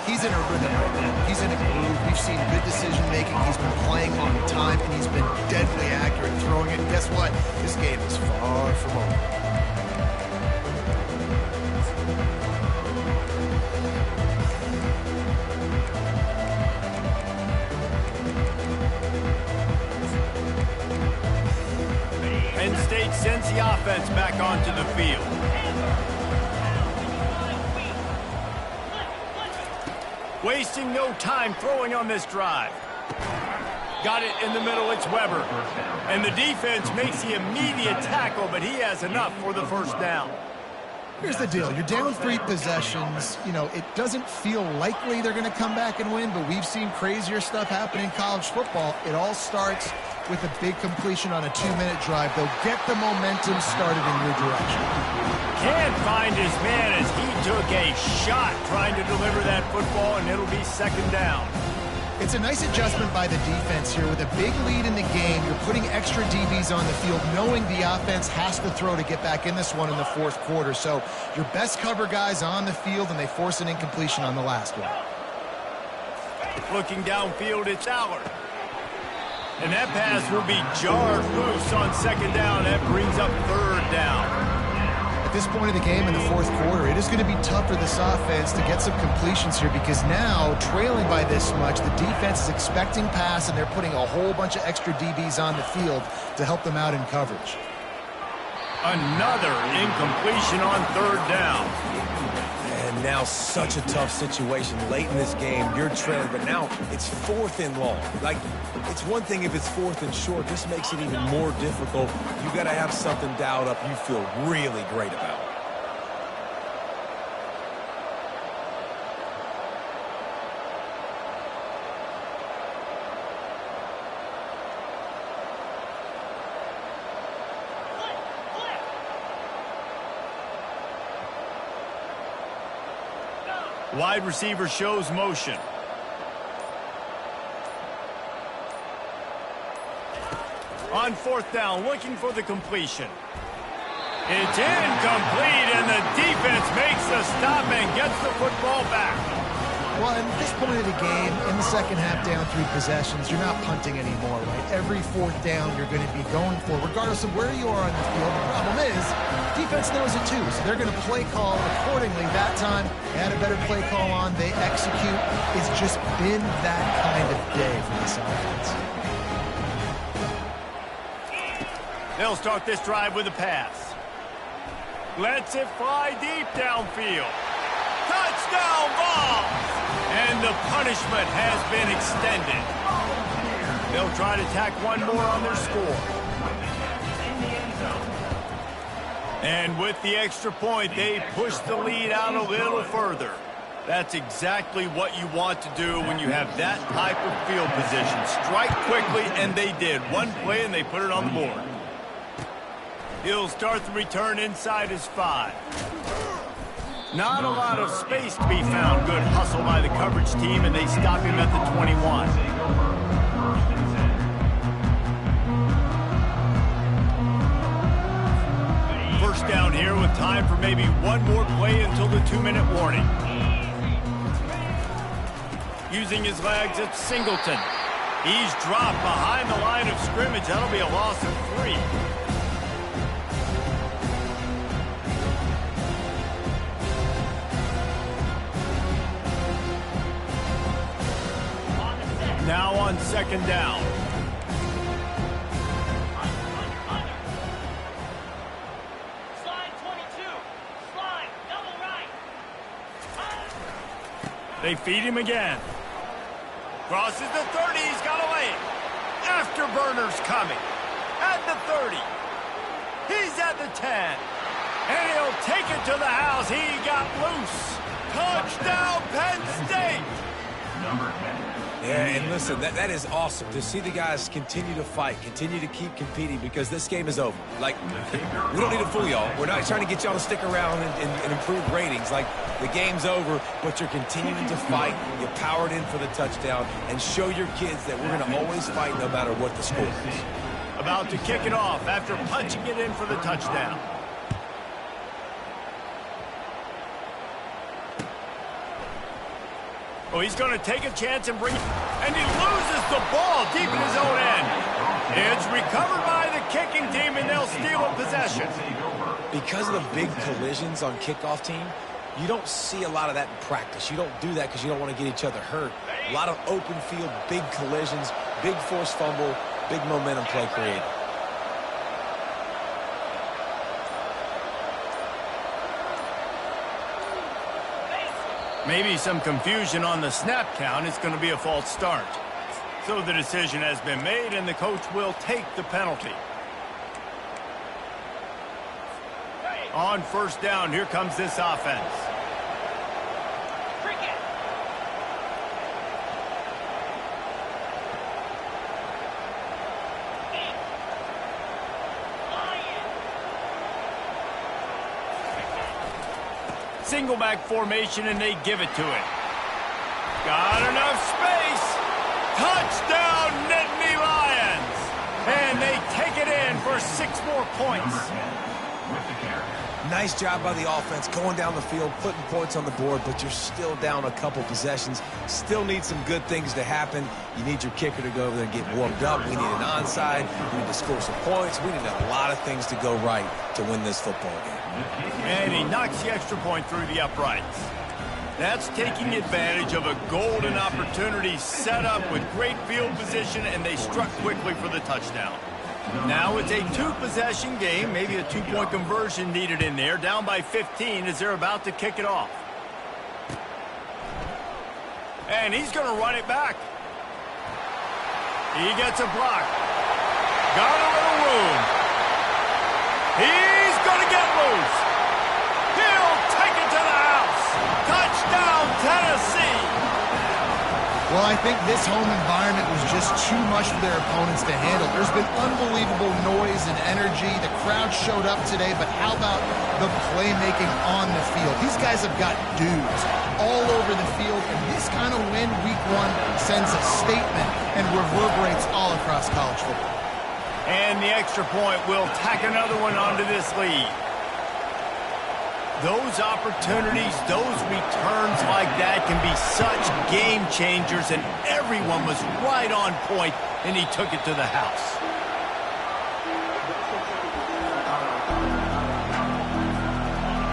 C: he's in a rhythm right now. He's in a groove. We've seen good decision-making. He's been playing on time, and he's been deadly accurate throwing it. And guess what? This game is far from over.
A: Penn State sends the offense back onto the field. Wasting no time throwing on this drive. Got it in the middle, it's Weber. And the defense makes the immediate tackle, but he has enough for the first down.
C: Here's the deal. You're down 3 possessions. You know, it doesn't feel likely they're going to come back and win, but we've seen crazier stuff happen in college football. It all starts with a big completion on a 2-minute drive. They'll get the momentum started in your direction.
A: Can't find his man as he took a shot trying to deliver that football, and it'll be second down.
C: It's a nice adjustment by the defense here. With a big lead in the game, you're putting extra DBs on the field, knowing the offense has to throw to get back in this one in the fourth quarter. So your best cover guys on the field, and they force an incompletion on the last one.
A: Looking downfield, it's Allard. And that pass will be jarred loose on second down. That brings up third down.
C: At this point of the game in the fourth quarter, it is going to be tough for this offense to get some completions here, because now, trailing by this much, the defense is expecting pass, and they're putting a whole bunch of extra DBs on the field to help them out in coverage.
A: Another incompletion on third down.
B: And now such a tough situation late in this game. You're trailing, but now it's 4th and long. Like, it's one thing if it's 4th and short. This makes it even more difficult. You got to have something dialed up you feel really great about.
A: Wide receiver shows motion. On fourth down, looking for the completion. It's incomplete, and the defense makes the stop and gets the football back.
C: Well, at this point of the game, in the second half, down 3 possessions, you're not punting anymore, right? Every fourth down you're going to be going for, regardless of where you are on the field. The problem is, defense knows it too, so they're going to play call accordingly. That time, they had a better play call on. They execute. It's just been that kind of day for this offense.
A: They'll start this drive with a pass. Lets it fly deep downfield. Touchdown ball! And the punishment has been extended. They'll try to tack one more on their score. And with the extra point, they push the lead out a little further. That's exactly what you want to do when you have that type of field position. Strike quickly, and they did. One play, and they put it on the board. He'll start the return inside his 5. Not a lot of space to be found. Good hustle by the coverage team, and they stop him at the 21. First down here with time for maybe one more play until the 2-minute warning. Using his legs, it's Singleton. He's dropped behind the line of scrimmage. That'll be a loss of 3. Now on second down.
G: Slide 22. Slide. Double right.
A: They feed him again. Crosses the 30. He's got away. Afterburner's coming. At the 30. He's at the 10. And he'll take it to the house. He got loose. Touchdown, Penn State.
D: Number 10.
B: Yeah, and listen, that is awesome to see the guys continue to fight, continue to keep competing, because this game is over. Like, we don't need to fool y'all. We're not trying to get y'all to stick around and improve ratings. Like, the game's over, but you're continuing to fight. You powered in for the touchdown, and show your kids that we're going to always fight no matter what the score is.
A: About to kick it off after punching it in for the touchdown. Oh, he's going to take a chance and bring it. And he loses the ball deep in his own end. It's recovered by the kicking team, and they'll steal a possession.
B: Because of the big collisions on kickoff team, you don't see a lot of that in practice. You don't do that because you don't want to get each other hurt. A lot of open field, big collisions, big forced fumble, big momentum play created.
A: Maybe some confusion on the snap count. It's going to be a false start. So the decision has been made, and the coach will take the penalty. On first down, here comes this offense. Single back formation, and they give it to him. Got enough space. Touchdown, Nittany Lions. And they take it in for 6 more points.
B: Nice job by the offense going down the field, putting points on the board, but you're still down a couple possessions. Still need some good things to happen. You need your kicker to go over there and get warmed up. We need an onside. We need to score some points. We need a lot of things to go right to win this football game.
A: And he knocks the extra point through the uprights. That's taking advantage of a golden opportunity set up with great field position, and they struck quickly for the touchdown. Now it's a 2-possession game, maybe a 2-point conversion needed in there, down by 15 as they're about to kick it off. And he's going to run it back. He gets a block. Got a little room. He's going to get loose. He'll take it to the house. Touchdown, Tennessee.
C: Well, I think this home environment was just too much for their opponents to handle. There's been unbelievable noise and energy. The crowd showed up today, but how about the playmaking on the field? These guys have got dudes all over the field, and this kind of win week 1 sends a statement and reverberates all across college football.
A: And the extra point will tack another one onto this lead. Those opportunities, those returns like that can be such game changers, and everyone was right on point, and he took it to the house.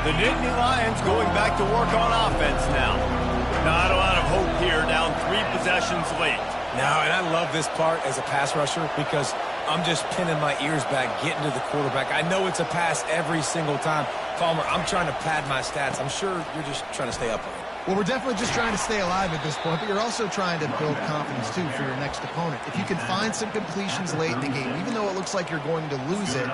A: The Nittany Lions going back to work on offense now. Not a lot of hope here, down 3 possessions late.
B: No, and I love this part as a pass rusher because I'm just pinning my ears back, getting to the quarterback. I know it's a pass every single time. Palmer, I'm trying to pad my stats. I'm sure you're just trying to stay upright.
C: Well, we're definitely just trying to stay alive at this point, but you're also trying to build confidence, too, for your next opponent. If you can find some completions late in the game, even though it looks like you're going to lose it,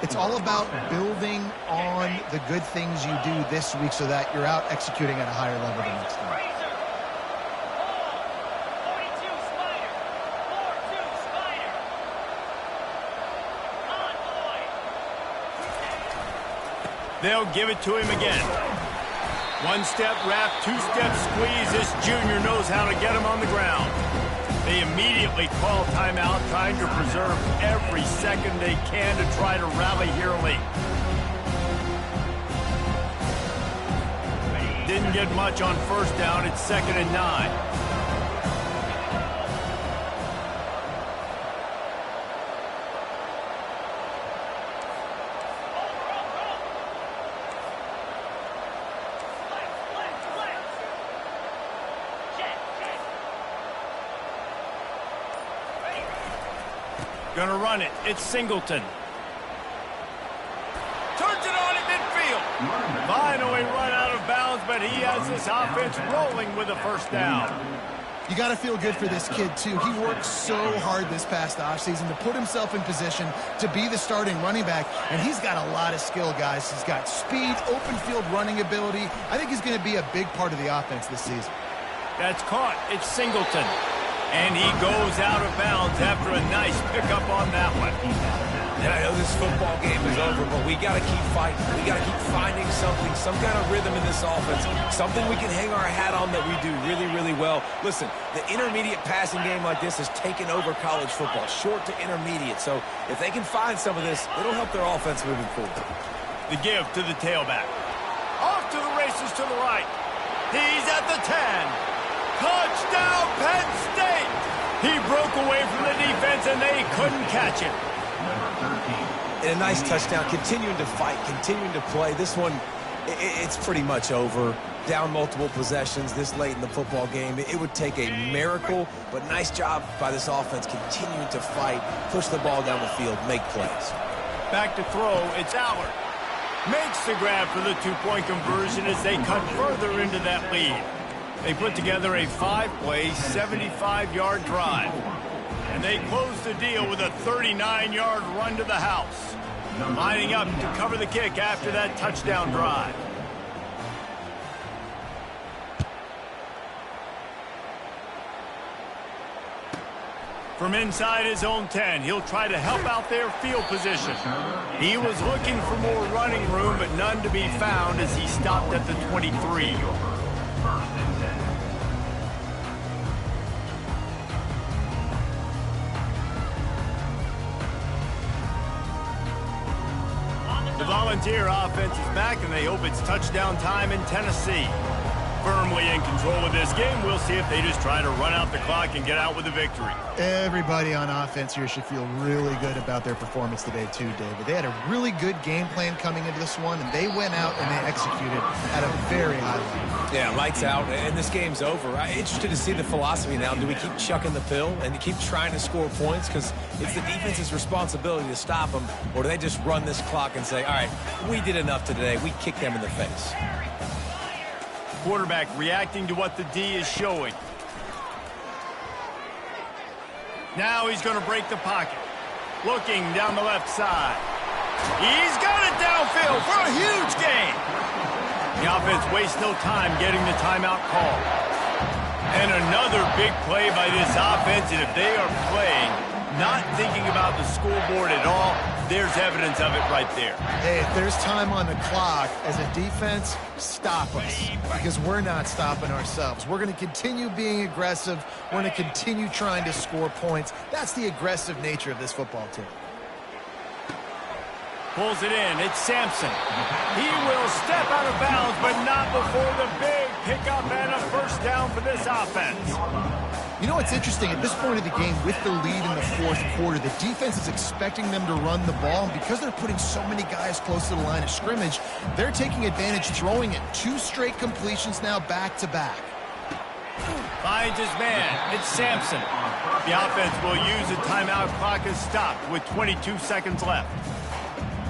C: it's all about building on the good things you do this week so that you're out executing at a higher level the next time.
A: They'll give it to him again. 1-step wrap, 2-step squeeze. This junior knows how to get him on the ground. They immediately call timeout, trying to preserve every second they can to try to rally here late. Didn't get much on first down. It's 2nd and 9. Gonna run it. It's Singleton. Turns it on at midfield. Finally run out of bounds, but he has this offense rolling with a first down.
C: You got to feel good for this kid, too. He worked so hard this past offseason to put himself in position to be the starting running back, and he's got a lot of skill, guys. He's got speed, open field running ability. I think he's going to be a big part of the offense this season.
A: That's caught. It's Singleton. And he goes out of bounds after a nice pickup on that one.
B: And I know this football game is over, but we got to keep fighting. We got to keep finding something, some kind of rhythm in this offense, something we can hang our hat on that we do really, really well. Listen, the intermediate passing game like this has taken over college football, short to intermediate. So if they can find some of this, it'll help their offense moving forward.
A: The give to the tailback. Off to the races to the right. He's at the 10. Touchdown, Penn State! He broke away from the defense, and they couldn't catch him.
B: And a nice touchdown, continuing to fight, continuing to play. This one, it's pretty much over. Down multiple possessions this late in the football game. It would take a miracle, but nice job by this offense continuing to fight, push the ball down the field, make plays.
A: Back to throw, it's Allard. Makes the grab for the 2-point conversion as they cut further into that lead. They put together a 5-play, 75-yard drive. And they close the deal with a 39-yard run to the house. Lining up to cover the kick after that touchdown drive. From inside his own 10, he'll try to help out their field position. He was looking for more running room, but none to be found as he stopped at the 23. The Volunteer offense is back, and they hope it's touchdown time in Tennessee. Firmly in control of this game. We'll see if they just try to run out the clock and get out with a victory.
C: Everybody on offense here should feel really good about their performance today too, David. They had a really good game plan coming into this one, and they went out and they executed at a very high level.
B: Yeah, lights out, and this game's over. I'm interested to see the philosophy now. Do we keep chucking the pill and keep trying to score points? Because it's the defense's responsibility to stop them, or do they just run this clock and say, all right, we did enough today. We kicked them in the face.
A: Quarterback reacting to what the D is showing. Now he's going to break the pocket. Looking down the left side. He's got it downfield for a huge gain. The offense wastes no time getting the timeout call. And another big play by this offense, and if they are playing, not thinking about the scoreboard at all, there's evidence of it right there.
C: Hey, if there's time on the clock, as a defense, stop us. Because we're not stopping ourselves. We're going to continue being aggressive. We're going to continue trying to score points. That's the aggressive nature of this football team.
A: Pulls it in. It's Sampson. He will step out of bounds, but not before the big pickup and a first down for this offense.
C: You know what's interesting? At this point of the game, with the lead in the fourth quarter, the defense is expecting them to run the ball. And because they're putting so many guys close to the line of scrimmage, they're taking advantage, throwing it. 2 straight completions now back-to-back.
A: Finds his man. It's Sampson. The offense will use a timeout. Clock is stopped with 22 seconds left.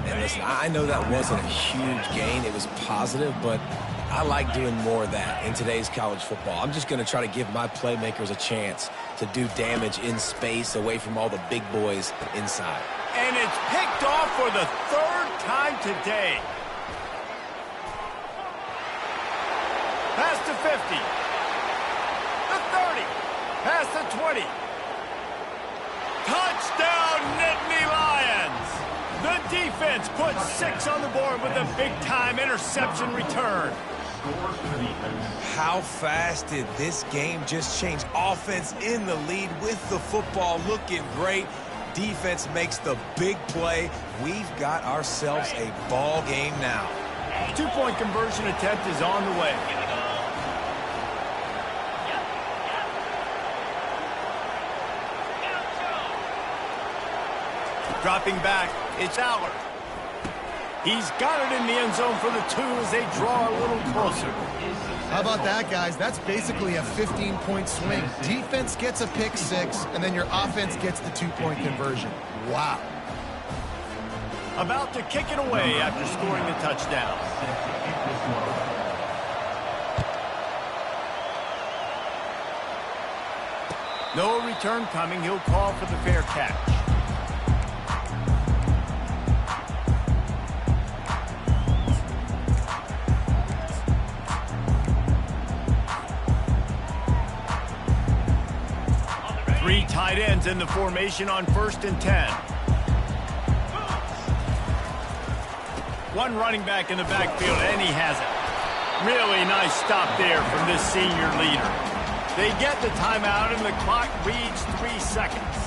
B: And listen, I know that wasn't a huge gain. It was positive, but I like doing more of that in today's college football. I'm just going to try to give my playmakers a chance to do damage in space away from all the big boys inside.
A: And it's picked off for the 3rd time today. Pass to 50. The 30. Pass to 20. Touchdown, Nittany Lions. The defense puts 6 on the board with a big-time interception return.
B: How fast did this game just change? Offense in the lead with the football looking great. Defense makes the big play. We've got ourselves a ball game now.
A: 2-point conversion attempt is on the way. Dropping back, it's Aller. He's got it in the end zone for the 2 as they draw a little closer.
C: How about that, guys? That's basically a 15-point swing. Defense gets a pick 6, and then your offense gets the 2-point conversion. Wow.
A: About to kick it away after scoring the touchdown. No return coming. He'll call for the fair catch. Tight ends in the formation on 1st and 10. One running back in the backfield, and he has it. Really nice stop there from this senior leader. They get the timeout, and the clock reads 3 seconds.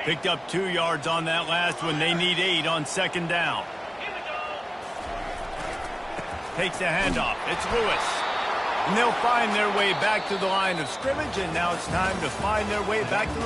A: Picked up 2 yards on that last one. They need 8 on 2nd down. Takes the handoff. It's Lewis. And they'll find their way back to the line of scrimmage, and now it's time to find their way back to the